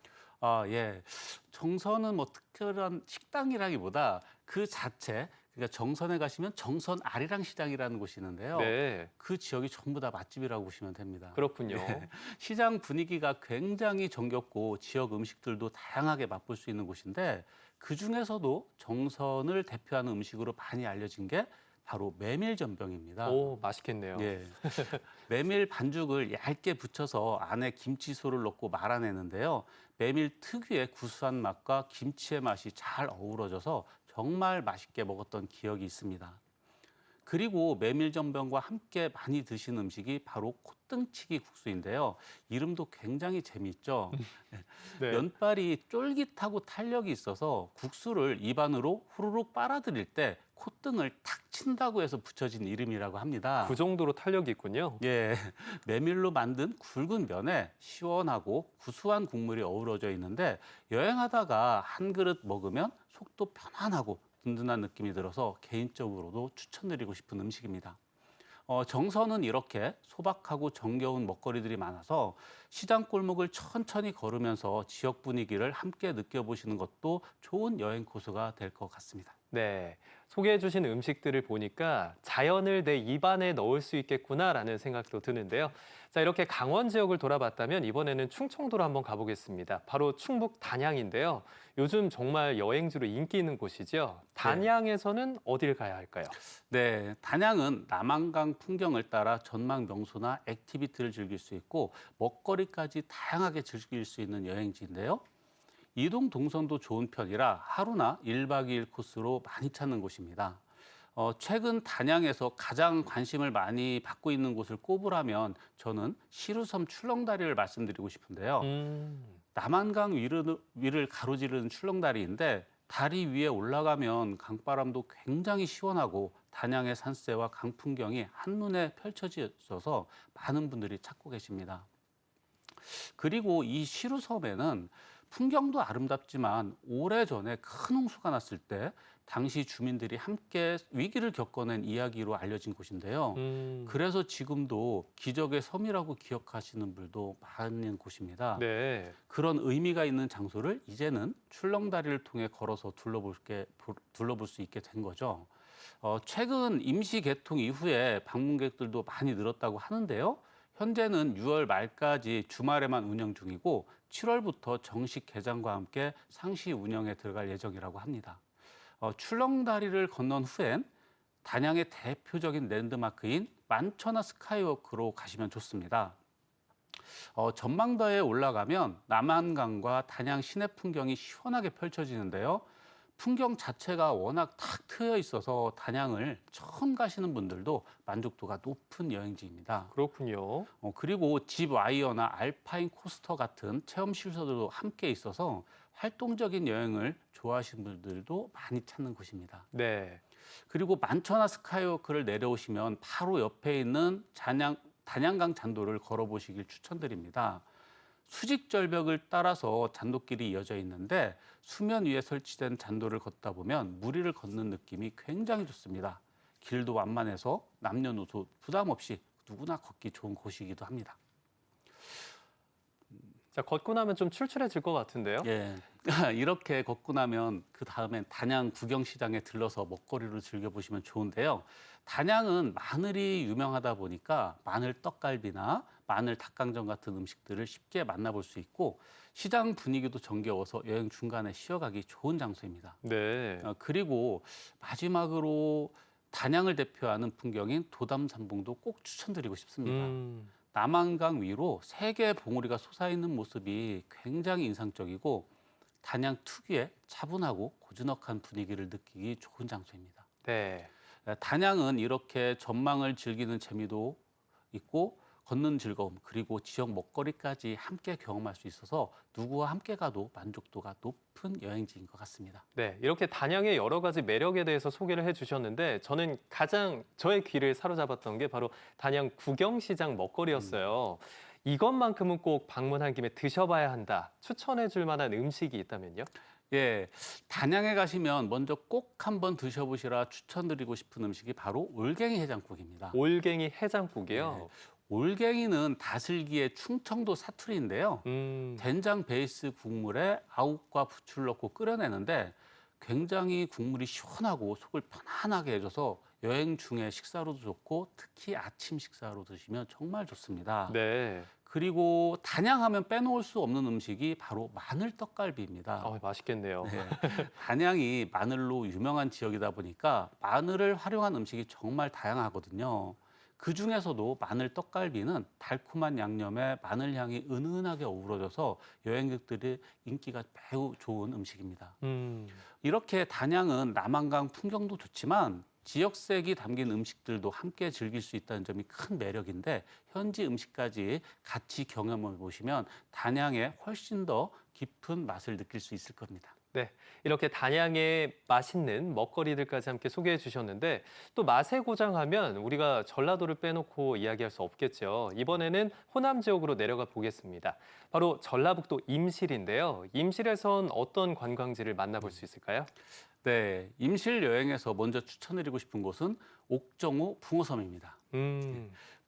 예. 정선은 뭐 특별한 식당이라기보다 그 자체, 그러니까 정선에 가시면 정선 아리랑 시장이라는 곳이 있는데요. 네. 그 지역이 전부 다 맛집이라고 보시면 됩니다. 그렇군요. 네. 시장 분위기가 굉장히 정겹고 지역 음식들도 다양하게 맛볼 수 있는 곳인데 그중에서도 정선을 대표하는 음식으로 많이 알려진 게 바로 메밀전병입니다. 오, 맛있겠네요. 예. 메밀 반죽을 얇게 붙여서 안에 김치소를 넣고 말아내는데요. 메밀 특유의 구수한 맛과 김치의 맛이 잘 어우러져서 정말 맛있게 먹었던 기억이 있습니다. 그리고 메밀전병과 함께 많이 드시는 음식이 바로 콧등치기 국수인데요. 이름도 굉장히 재미있죠. 네. 면발이 쫄깃하고 탄력이 있어서 국수를 입안으로 후루룩 빨아들일 때 콧등을 탁 친다고 해서 붙여진 이름이라고 합니다. 그 정도로 탄력이 있군요. 예, 메밀로 만든 굵은 면에 시원하고 구수한 국물이 어우러져 있는데 여행하다가 한 그릇 먹으면 속도 편안하고 든든한 느낌이 들어서 개인적으로도 추천드리고 싶은 음식입니다. 정선은 이렇게 소박하고 정겨운 먹거리들이 많아서 시장 골목을 천천히 걸으면서 지역 분위기를 함께 느껴보시는 것도 좋은 여행 코스가 될 것 같습니다. 네, 소개해 주신 음식들을 보니까 자연을 내 입안에 넣을 수 있겠구나라는 생각도 드는데요. 자, 이렇게 강원 지역을 돌아봤다면 이번에는 충청도로 한번 가보겠습니다. 바로 충북 단양인데요. 요즘 정말 여행지로 인기 있는 곳이죠. 단양에서는 어딜 가야 할까요? 네, 단양은 남한강 풍경을 따라 전망 명소나 액티비티를 즐길 수 있고 먹거리까지 다양하게 즐길 수 있는 여행지인데요. 이동 동선도 좋은 편이라 하루나 1박 2일 코스로 많이 찾는 곳입니다. 최근 단양에서 가장 관심을 많이 받고 있는 곳을 꼽으라면 저는 시루섬 출렁다리를 말씀드리고 싶은데요. 남한강 위를 가로지르는 출렁다리인데 다리 위에 올라가면 강바람도 굉장히 시원하고 단양의 산세와 강 풍경이 한눈에 펼쳐져서 많은 분들이 찾고 계십니다. 그리고 이 시루섬에는 풍경도 아름답지만 오래전에 큰 홍수가 났을 때 당시 주민들이 함께 위기를 겪어낸 이야기로 알려진 곳인데요. 그래서 지금도 기적의 섬이라고 기억하시는 분들도 많은 곳입니다. 네. 그런 의미가 있는 장소를 이제는 출렁다리를 통해 걸어서 둘러볼 수 있게 된 거죠. 최근 임시 개통 이후에 방문객들도 많이 늘었다고 하는데요. 현재는 6월 말까지 주말에만 운영 중이고 7월부터 정식 개장과 함께 상시 운영에 들어갈 예정이라고 합니다. 출렁다리를 건넌 후엔 단양의 대표적인 랜드마크인 만천하 스카이워크로 가시면 좋습니다. 전망대에 올라가면 남한강과 단양 시내 풍경이 시원하게 펼쳐지는데요. 풍경 자체가 워낙 탁 트여 있어서 단양을 처음 가시는 분들도 만족도가 높은 여행지입니다. 그렇군요. 그리고 집 와이어나 알파인 코스터 같은 체험 시설도 함께 있어서 활동적인 여행을 좋아하시는 분들도 많이 찾는 곳입니다. 네. 그리고 만천하 스카이워크를 내려오시면 바로 옆에 있는 단양강 잔도를 걸어보시길 추천드립니다. 수직절벽을 따라서 잔도길이 이어져 있는데 수면 위에 설치된 잔도를 걷다 보면 무리를 걷는 느낌이 굉장히 좋습니다. 길도 완만해서 남녀노소 부담 없이 누구나 걷기 좋은 곳이기도 합니다. 자, 걷고 나면 좀 출출해질 것 같은데요? 예. 이렇게 걷고 나면 그 다음엔 단양 구경시장에 들러서 먹거리를 즐겨보시면 좋은데요. 단양은 마늘이 유명하다 보니까 마늘 떡갈비나 마늘 닭강정 같은 음식들을 쉽게 만나볼 수 있고 시장 분위기도 정겨워서 여행 중간에 쉬어가기 좋은 장소입니다. 네. 그리고 마지막으로 단양을 대표하는 풍경인 도담산봉도 꼭 추천드리고 싶습니다. 남한강 위로 세 개의 봉우리가 솟아있는 모습이 굉장히 인상적이고 단양 특유의 차분하고 고즈넉한 분위기를 느끼기 좋은 장소입니다. 네. 단양은 이렇게 전망을 즐기는 재미도 있고 걷는 즐거움 그리고 지역 먹거리까지 함께 경험할 수 있어서 누구와 함께 가도 만족도가 높은 여행지인 것 같습니다. 네, 이렇게 단양의 여러 가지 매력에 대해서 소개를 해주셨는데 저는 가장 저의 귀를 사로잡았던 게 바로 단양 구경시장 먹거리였어요. 이것만큼은 꼭 방문한 김에 드셔봐야 한다. 추천해 줄 만한 음식이 있다면요? 예, 단양에 가시면 먼저 꼭 한번 드셔보시라 추천드리고 싶은 음식이 바로 올갱이 해장국입니다. 올갱이 해장국이요? 네. 올갱이는 다슬기의 충청도 사투리인데요. 된장 베이스 국물에 아욱과 부추를 넣고 끓여내는데 굉장히 국물이 시원하고 속을 편안하게 해줘서 여행 중에 식사로도 좋고 특히 아침 식사로 드시면 정말 좋습니다. 네. 그리고 단양하면 빼놓을 수 없는 음식이 바로 마늘 떡갈비입니다. 맛있겠네요. 네. 단양이 마늘로 유명한 지역이다 보니까 마늘을 활용한 음식이 정말 다양하거든요. 그중에서도 마늘 떡갈비는 달콤한 양념에 마늘 향이 은은하게 어우러져서 여행객들의 인기가 매우 좋은 음식입니다. 이렇게 단양은 남한강 풍경도 좋지만 지역색이 담긴 음식들도 함께 즐길 수 있다는 점이 큰 매력인데 현지 음식까지 같이 경험해 보시면 단양에 훨씬 더 깊은 맛을 느낄 수 있을 겁니다. 네, 이렇게 단양의 맛있는 먹거리들까지 함께 소개해 주셨는데 또 맛의 고장 하면 우리가 전라도를 빼놓고 이야기할 수 없겠죠. 이번에는 호남 지역으로 내려가 보겠습니다. 바로 전라북도 임실인데요. 임실에선 어떤 관광지를 만나볼 수 있을까요? 네, 임실 여행에서 먼저 추천드리고 싶은 곳은 옥정호 붕어섬입니다.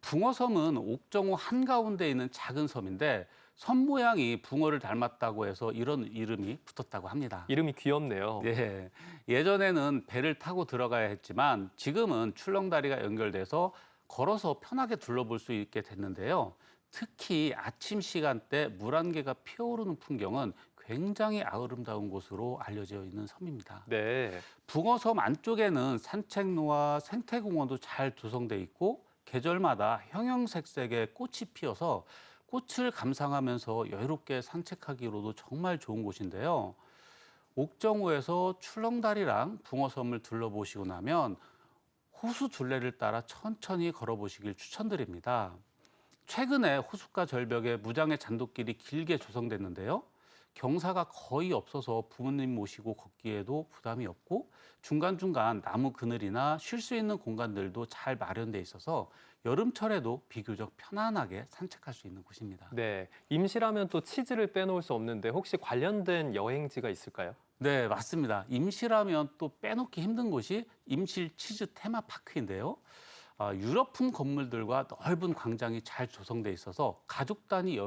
붕어섬은 옥정호 한가운데 있는 작은 섬인데 섬 모양이 붕어를 닮았다고 해서 이런 이름이 붙었다고 합니다. 이름이 귀엽네요. 네, 예전에는 배를 타고 들어가야 했지만 지금은 출렁다리가 연결돼서 걸어서 편하게 둘러볼 수 있게 됐는데요. 특히 아침 시간대 물 한 개가 피어오르는 풍경은 굉장히 아름다운 곳으로 알려져 있는 섬입니다. 네. 붕어섬 안쪽에는 산책로와 생태공원도 잘 조성돼 있고 계절마다 형형색색의 꽃이 피어서 꽃을 감상하면서 여유롭게 산책하기로도 정말 좋은 곳인데요. 옥정호에서 출렁다리랑 붕어섬을 둘러보시고 나면 호수 둘레를 따라 천천히 걸어보시길 추천드립니다. 최근에 호숫가 절벽에 무장의 잔도길이 길게 조성됐는데요. 경사가 거의 없어서 부모님 모시고 걷기에도 부담이 없고 중간중간 나무 그늘이나 쉴 수 있는 공간들도 잘 마련돼 있어서 여름철에도 비교적 편안하게 산책할 수 있는 곳입니다. 네, 임실하면 또 치즈를 빼놓을 수 없는데 혹시 관련된 여행지가 있을까요? 네, 맞습니다. 임실하면 또 빼놓기 힘든 곳이 임실 치즈 테마파크인데요. 유럽풍 건물들과 넓은 광장이 잘 조성돼 있어서 가족 단위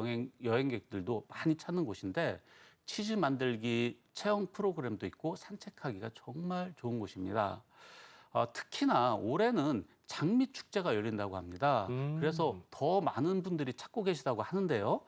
여행객들도 많이 찾는 곳인데 치즈 만들기 체험 프로그램도 있고 산책하기가 정말 좋은 곳입니다. 특히나 올해는 장미 축제가 열린다고 합니다. 그래서 더 많은 분들이 찾고 계시다고 하는데요.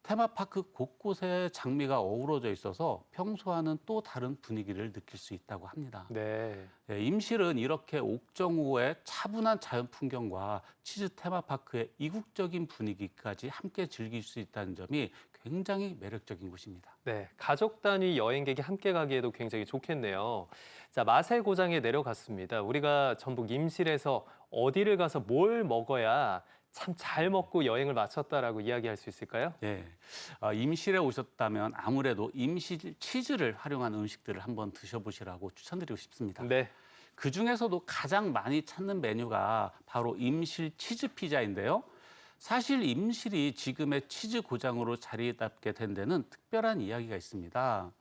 테마파크 곳곳에 장미가 어우러져 있어서 평소와는 또 다른 분위기를 느낄 수 있다고 합니다. 네. 임실은 이렇게 옥정호의 차분한 자연 풍경과 치즈 테마파크의 이국적인 분위기까지 함께 즐길 수 있다는 점이 굉장히 매력적인 곳입니다. 네, 가족 단위 여행객이 함께 가기에도 굉장히 좋겠네요. 자, 마셀고장에 내려갔습니다. 우리가 전북 임실에서 어디를 가서 뭘 먹어야 참 잘 먹고 여행을 마쳤다라고 이야기할 수 있을까요? 네, 임실에 오셨다면 아무래도 임실 치즈를 활용한 음식들을 한번 드셔보시라고 추천드리고 싶습니다. 네. 그 중에서도 가장 많이 찾는 메뉴가 바로 임실 치즈 피자인데요. 사실 임실이 지금의 치즈 고장으로 자리 잡게 된 데는 특별한 이야기가 있습니다.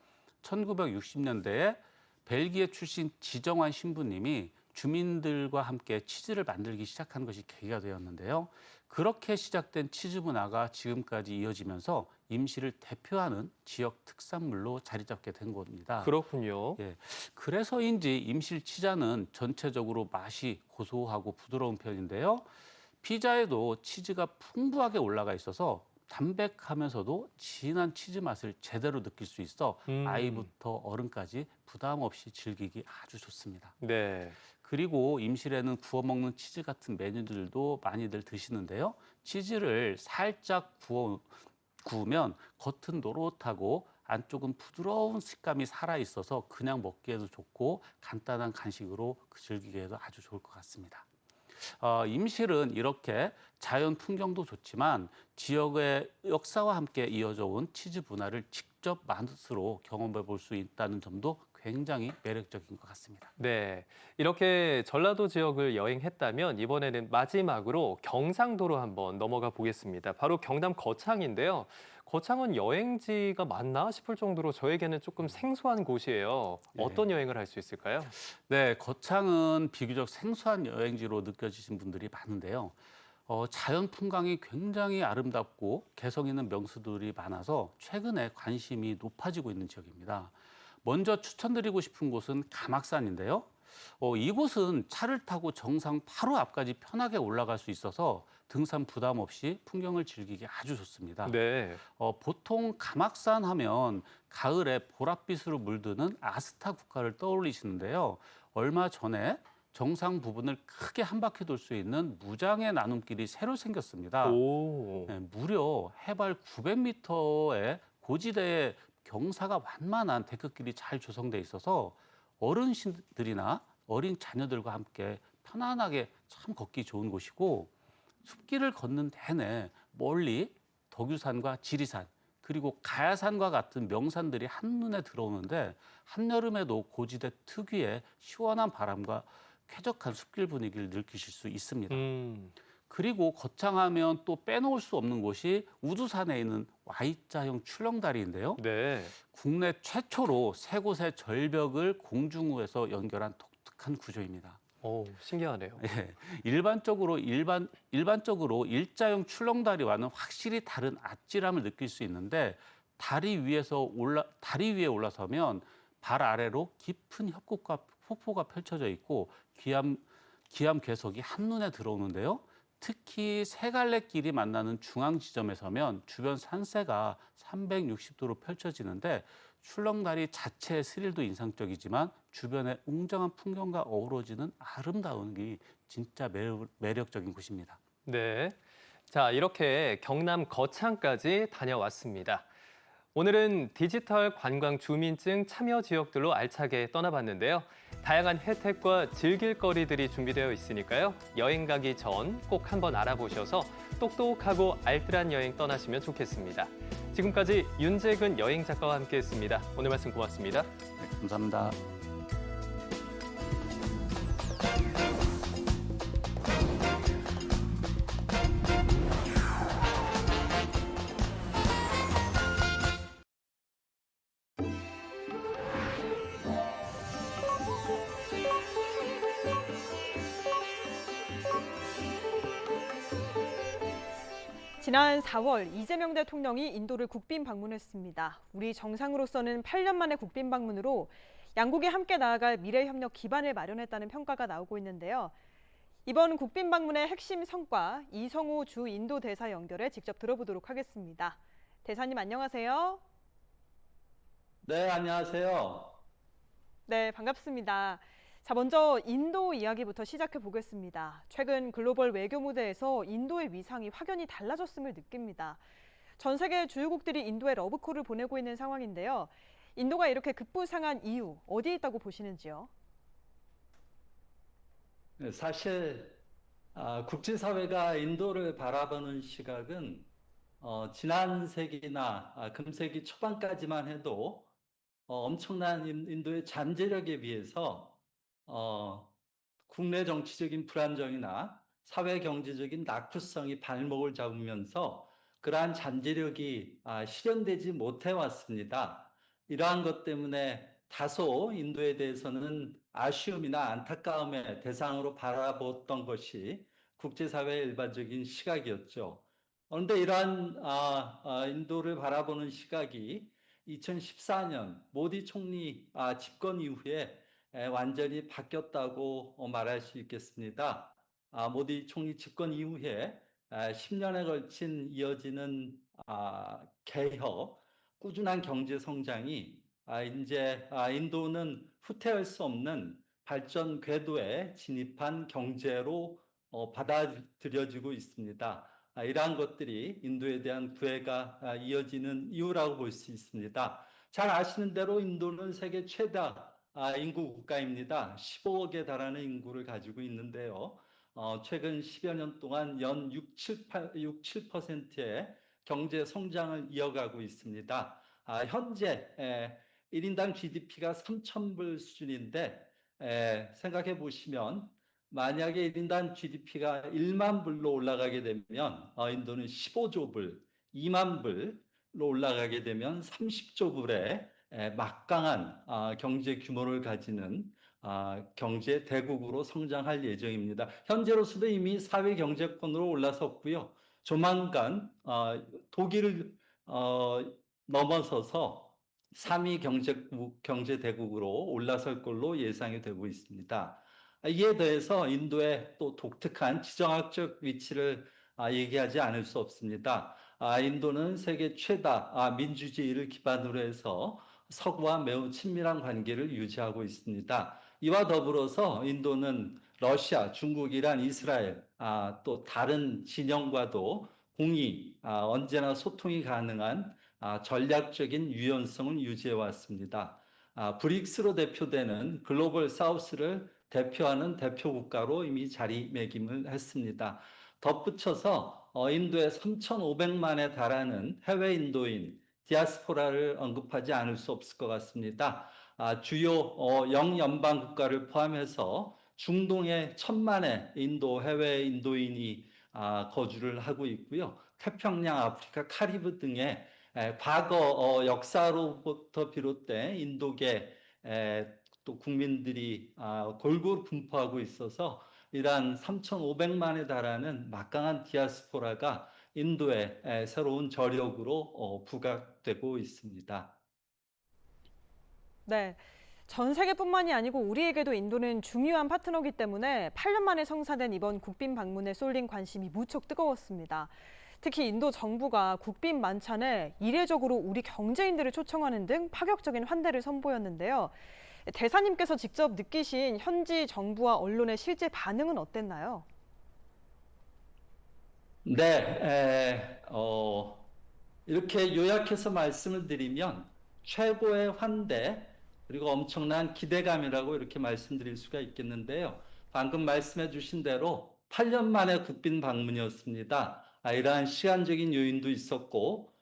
1960년대에 벨기에 출신 지정환 신부님이 주민들과 함께 치즈를 만들기 시작한 것이 계기가 되었는데요. 그렇게 시작된 치즈 문화가 지금까지 이어지면서 임실을 대표하는 지역 특산물로 자리 잡게 된 겁니다. 그렇군요. 예, 그래서인지 임실 치자는 전체적으로 맛이 고소하고 부드러운 편인데요. 피자에도 치즈가 풍부하게 올라가 있어서 담백하면서도 진한 치즈 맛을 제대로 느낄 수 있어 아이부터 어른까지 부담 없이 즐기기 아주 좋습니다. 네. 그리고 임실에는 구워 먹는 치즈 같은 메뉴들도 많이들 드시는데요. 치즈를 살짝 구우면 겉은 노릇하고 안쪽은 부드러운 식감이 살아있어서 그냥 먹기에도 좋고 간단한 간식으로 즐기기에도 아주 좋을 것 같습니다. 임실은 이렇게 자연 풍경도 좋지만 지역의 역사와 함께 이어져 온 치즈 문화를 직접 맛으로 경험해 볼 수 있다는 점도 굉장히 매력적인 것 같습니다. 네, 이렇게 전라도 지역을 여행했다면 이번에는 마지막으로 경상도로 한번 넘어가 보겠습니다. 바로 경남 거창인데요. 거창은 여행지가 맞나 싶을 정도로 저에게는 조금 생소한 곳이에요. 어떤 여행을 할 수 있을까요? 네, 거창은 비교적 생소한 여행지로 느껴지신 분들이 많은데요. 자연 풍광이 굉장히 아름답고 개성 있는 명소들이 많아서 최근에 관심이 높아지고 있는 지역입니다. 먼저 추천드리고 싶은 곳은 가막산인데요. 이곳은 차를 타고 정상 바로 앞까지 편하게 올라갈 수 있어서 등산 부담 없이 풍경을 즐기기 아주 좋습니다. 네. 보통 가막산 하면 가을에 보랏빛으로 물드는 아스타 국가를 떠올리시는데요. 얼마 전에 정상 부분을 크게 한 바퀴 돌 수 있는 무장의 나눔길이 새로 생겼습니다. 네, 무려 해발 900m의 고지대에 경사가 완만한 데크길이 잘 조성돼 있어서 어르신들이나 어린 자녀들과 함께 편안하게 참 걷기 좋은 곳이고 숲길을 걷는 내내 멀리 덕유산과 지리산 그리고 가야산과 같은 명산들이 한눈에 들어오는데 한여름에도 고지대 특유의 시원한 바람과 쾌적한 숲길 분위기를 느끼실 수 있습니다. 그리고 거창하면 또 빼놓을 수 없는 곳이 우두산에 있는 Y자형 출렁다리인데요. 네. 국내 최초로 세 곳의 절벽을 공중으로 연결한 독특한 구조입니다. 오, 신기하네요. 예, 일반적으로 일자형 출렁다리와는 확실히 다른 아찔함을 느낄 수 있는데 다리 위에 올라서면 발 아래로 깊은 협곡과 폭포가 펼쳐져 있고 기암 괴석이 한눈에 들어오는데요. 특히 세 갈래 길이 만나는 중앙 지점에 서면 주변 산세가 360도로 펼쳐지는데 출렁다리 자체의 스릴도 인상적이지만 주변의 웅장한 풍경과 어우러지는 아름다운 게 진짜 매력적인 곳입니다. 네. 자, 이렇게 경남 거창까지 다녀왔습니다. 오늘은 디지털 관광 주민증 참여 지역들로 알차게 떠나봤는데요. 다양한 혜택과 즐길 거리들이 준비되어 있으니까요. 여행 가기 전 꼭 한번 알아보셔서 똑똑하고 알뜰한 여행 떠나시면 좋겠습니다. 지금까지 윤재근 여행 작가와 함께했습니다. 오늘 말씀 고맙습니다. 네, 감사합니다. 지난 4월 이재명 대통령이 인도를 국빈 방문했습니다. 우리 정상으로서는 8년 만의 국빈 방문으로 양국이 함께 나아갈 미래 협력 기반을 마련했다는 평가가 나오고 있는데요. 이번 국빈 방문의 핵심 성과, 이성우 주 인도 대사 연결해 직접 들어보도록 하겠습니다. 대사님 안녕하세요. 네, 안녕하세요. 네, 반갑습니다. 자, 먼저 인도 이야기부터 시작해 보겠습니다. 최근 글로벌 외교 무대에서 인도의 위상이 확연히 달라졌음을 느낍니다. 전 세계 주요국들이 인도에 러브콜을 보내고 있는 상황인데요. 인도가 이렇게 급부상한 이유, 어디에 있다고 보시는지요? 사실 국제사회가 인도를 바라보는 시각은 지난 세기나 금세기 초반까지만 해도 엄청난 인도의 잠재력에 비해서 국내 정치적인 불안정이나 사회 경제적인 낙후성이 발목을 잡으면서 그러한 잠재력이 실현되지 못해 왔습니다. 이러한 것 때문에 다소 인도에 대해서는 아쉬움이나 안타까움의 대상으로 바라보던 것이 국제사회의 일반적인 시각이었죠. 그런데 이러한 인도를 바라보는 시각이 2014년 모디 총리 집권 이후에 완전히 바뀌었다고 말할 수 있겠습니다. 모디 총리 집권 이후에 10년에 걸친 이어지는 개혁, 꾸준한 경제 성장이 이제 인도는 후퇴할 수 없는 발전 궤도에 진입한 경제로 받아들여지고 있습니다. 이러한 것들이 인도에 대한 구애가 이어지는 이유라고 볼 수 있습니다. 잘 아시는 대로 인도는 세계 최다 인구 국가입니다. 15억에 달하는 인구를 가지고 있는데요. 최근 10여 년 동안 연 6, 7%의 경제 성장을 이어가고 있습니다. 현재 1인당 GDP가 3,000불 수준인데 생각해 보시면 만약에 1인당 GDP가 1만 불로 올라가게 되면 인도는 15조 불, 2만 불로 올라가게 되면 30조 불의 막강한 경제 규모를 가지는 경제 대국으로 성장할 예정입니다. 현재로서도 이미 사회 경제권으로 올라섰고요. 조만간 독일을 넘어서서 3위 경제 대국으로 올라설 걸로 예상이 되고 있습니다. 이에 더해서 인도의 또 독특한 지정학적 위치를 얘기하지 않을 수 없습니다. 인도는 세계 최다 민주주의를 기반으로 해서 서구와 매우 친밀한 관계를 유지하고 있습니다. 이와 더불어서 인도는 러시아, 중국, 이란, 이스라엘 또 다른 진영과도 공히 언제나 소통이 가능한 전략적인 유연성을 유지해 왔습니다. 브릭스로 대표되는 글로벌 사우스를 대표하는 대표 국가로 이미 자리매김을 했습니다. 덧붙여서 인도에 3,500만에 달하는 해외 인도인 디아스포라를 언급하지 않을 수 없을 것 같습니다. 주요 영연방 국가를 포함해서 중동에 1,000만의 인도 해외 인도인이 거주를 하고 있고요. 태평양, 아프리카, 카리브 등의 과거 역사로부터 비롯된 인도계 또 국민들이 골고루 분포하고 있어서 이러한 3,500만에 달하는 막강한 디아스포라가 인도의 새로운 저력으로 부각되고 있습니다. 네. 전 세계뿐만이 아니고 우리에게도 인도는 중요한 파트너이기 때문에 8년 만에 성사된 이번 국빈 방문에 쏠린 관심이 무척 뜨거웠습니다. 특히 인도 정부가 국빈 만찬에 이례적으로 우리 경제인들을 초청하는 등 파격적인 환대를 선보였는데요. 대사님께서 직접 느끼신 현지 정부와 언론의 실제 반응은 어땠나요? 네, 이렇게 요약해서 말씀을 드리면 최고의 환대 그리고 엄청난 기대감이라고 이렇게 말씀드릴 수가 있겠는데요. 방금 말씀해 주신 대로 8년 만에 국빈 방문이었습니다. 이러한 시간적인 요인도 있었고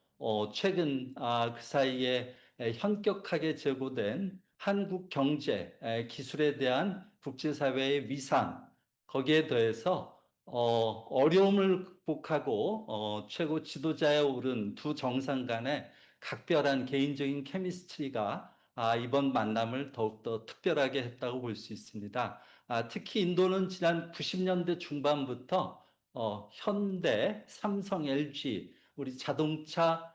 최근 그 사이에 현격하게 제고된 한국 경제, 기술에 대한 국제사회의 위상, 거기에 더해서 어려움을 극복하고 최고 지도자에 오른 두 정상 간의 각별한 개인적인 케미스트리가 이번 만남을 더욱더 특별하게 했다고 볼 수 있습니다. 특히 인도는 지난 90년대 중반부터 현대, 삼성, LG, 우리 자동차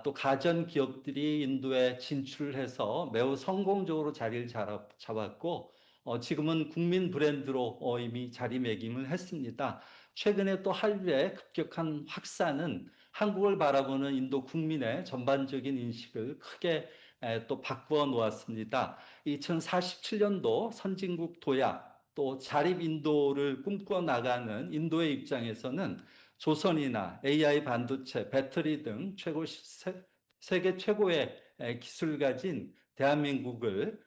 또 가전 기업들이 인도에 진출을 해서 매우 성공적으로 자리를 잡았고 지금은 국민 브랜드로 이미 자리매김을 했습니다. 최근에 또 한류의 급격한 확산은 한국을 바라보는 인도 국민의 전반적인 인식을 크게 또 바꾸어 놓았습니다. 2047년도 선진국 도약 또 자립 인도를 꿈꿔 나가는 인도의 입장에서는 조선이나 AI 반도체, 배터리 등 세계 최고의 기술을 가진 대한민국을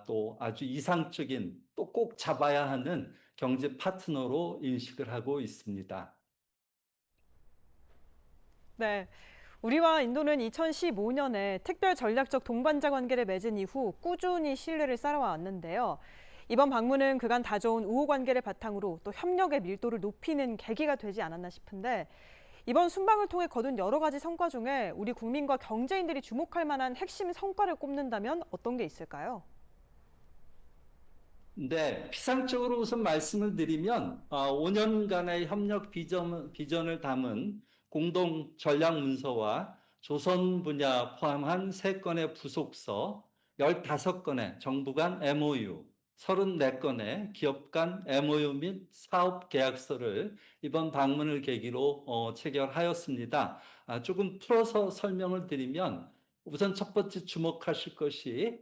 또 아주 이상적인 또 꼭 잡아야 하는 경제 파트너로 인식을 하고 있습니다. 네. 우리와 인도는 2015년에 특별 전략적 동반자 관계를 맺은 이후 꾸준히 신뢰를 쌓아왔는데요. 이번 방문은 그간 다져온 우호 관계를 바탕으로 또 협력의 밀도를 높이는 계기가 되지 않았나 싶은데 이번 순방을 통해 거둔 여러 가지 성과 중에 우리 국민과 경제인들이 주목할 만한 핵심 성과를 꼽는다면 어떤 게 있을까요? 네, 피상적으로 우선 말씀을 드리면 5년간의 협력 비전을 담은 공동 전략 문서와 조선 분야 포함한 3건의 부속서, 15건의 정부 간 MOU, 34건의 기업 간 MOU 및 사업 계약서를 이번 방문을 계기로 체결하였습니다. 조금 풀어서 설명을 드리면 우선 첫 번째 주목하실 것이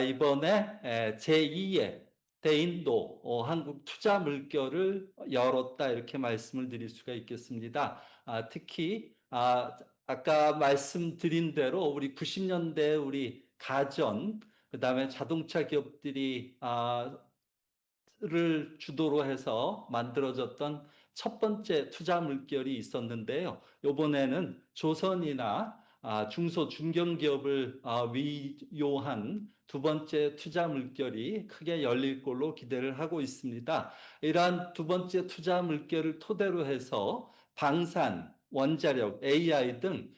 이번에 제2의 대인도 한국 투자 물결을 열었다 이렇게 말씀을 드릴 수가 있겠습니다. 특히 아까 말씀드린 대로 우리 90년대 우리 가전 그다음에 자동차 기업들이 를 주도로 해서 만들어졌던 첫 번째 투자 물결이 있었는데요. 이번에는 조선이나 중소 중견기업을 위요한 두 번째 투자 물결이 크게 열릴 걸로 기대를 하고 있습니다. 이러한 두 번째 투자 물결을 토대로 해서 방산, 원자력, AI 등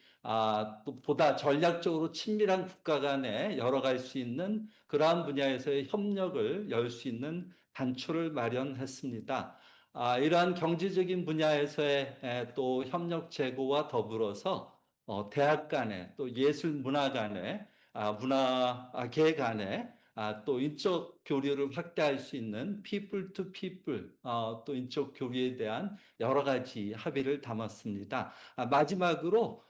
또 보다 전략적으로 친밀한 국가 간에 열어갈 수 있는 그러한 분야에서의 협력을 열 수 있는 단초를 마련했습니다. 이러한 경제적인 분야에서의 또 협력 제고와 더불어서 대학 간에 또 예술 문화 간에 문화계 간에 또 인적 교류를 확대할 수 있는 people to people 또 인적 교류에 대한 여러 가지 합의를 담았습니다. 마지막으로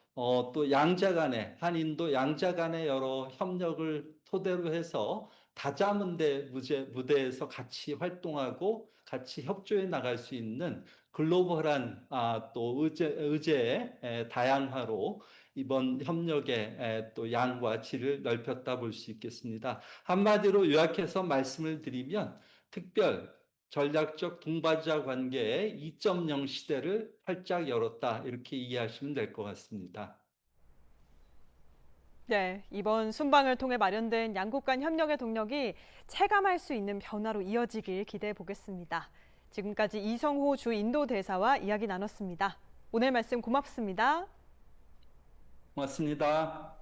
또 양자 간의 한인도 양자 간의 여러 협력을 토대로 해서 다자문대 무대에서 같이 활동하고 같이 협조해 나갈 수 있는 글로벌한 또 의제의 다양화로 이번 협력의 또 양과 질을 넓혔다 볼 수 있겠습니다. 한마디로 요약해서 말씀을 드리면 특별 전략적 동반자 관계의 2.0 시대를 활짝 열었다 이렇게 이해하시면 될 것 같습니다. 네, 이번 순방을 통해 마련된 양국 간 협력의 동력이 체감할 수 있는 변화로 이어지길 기대해 보겠습니다. 지금까지 이성호 주 인도 대사와 이야기 나눴습니다. 오늘 말씀 고맙습니다. 고맙습니다.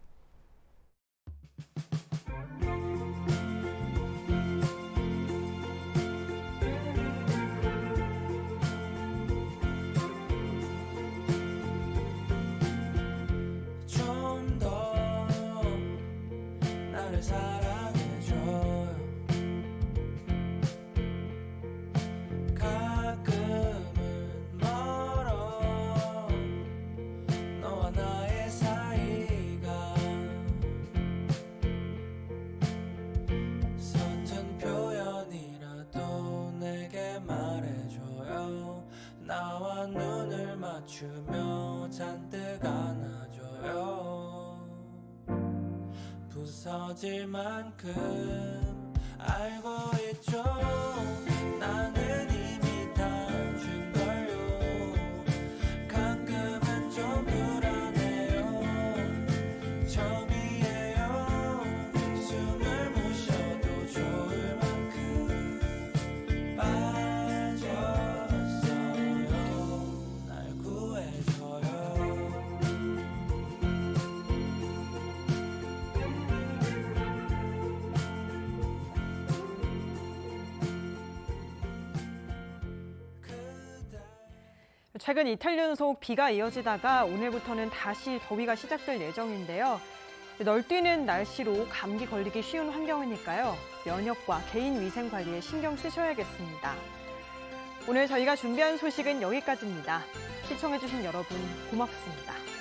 사랑해줘요. 가끔은 멀어 너와 나의 사이가 서툰 표현이라도 내게 말해줘요. 나와 눈을 맞추며 잔뜩 안아줘요. 부서질 만큼 알고 있죠. 나는 이미 다 준걸요. 가끔은 좀 불안해요. 처음이에요. 숨을 못 쉬어도 좋을 만큼 빠졌어요. 날 구해줘요. 최근 이틀 연속 비가 이어지다가 오늘부터는 다시 더위가 시작될 예정인데요. 널뛰는 날씨로 감기 걸리기 쉬운 환경이니까요. 면역과 개인 위생 관리에 신경 쓰셔야겠습니다. 오늘 저희가 준비한 소식은 여기까지입니다. 시청해주신 여러분 고맙습니다.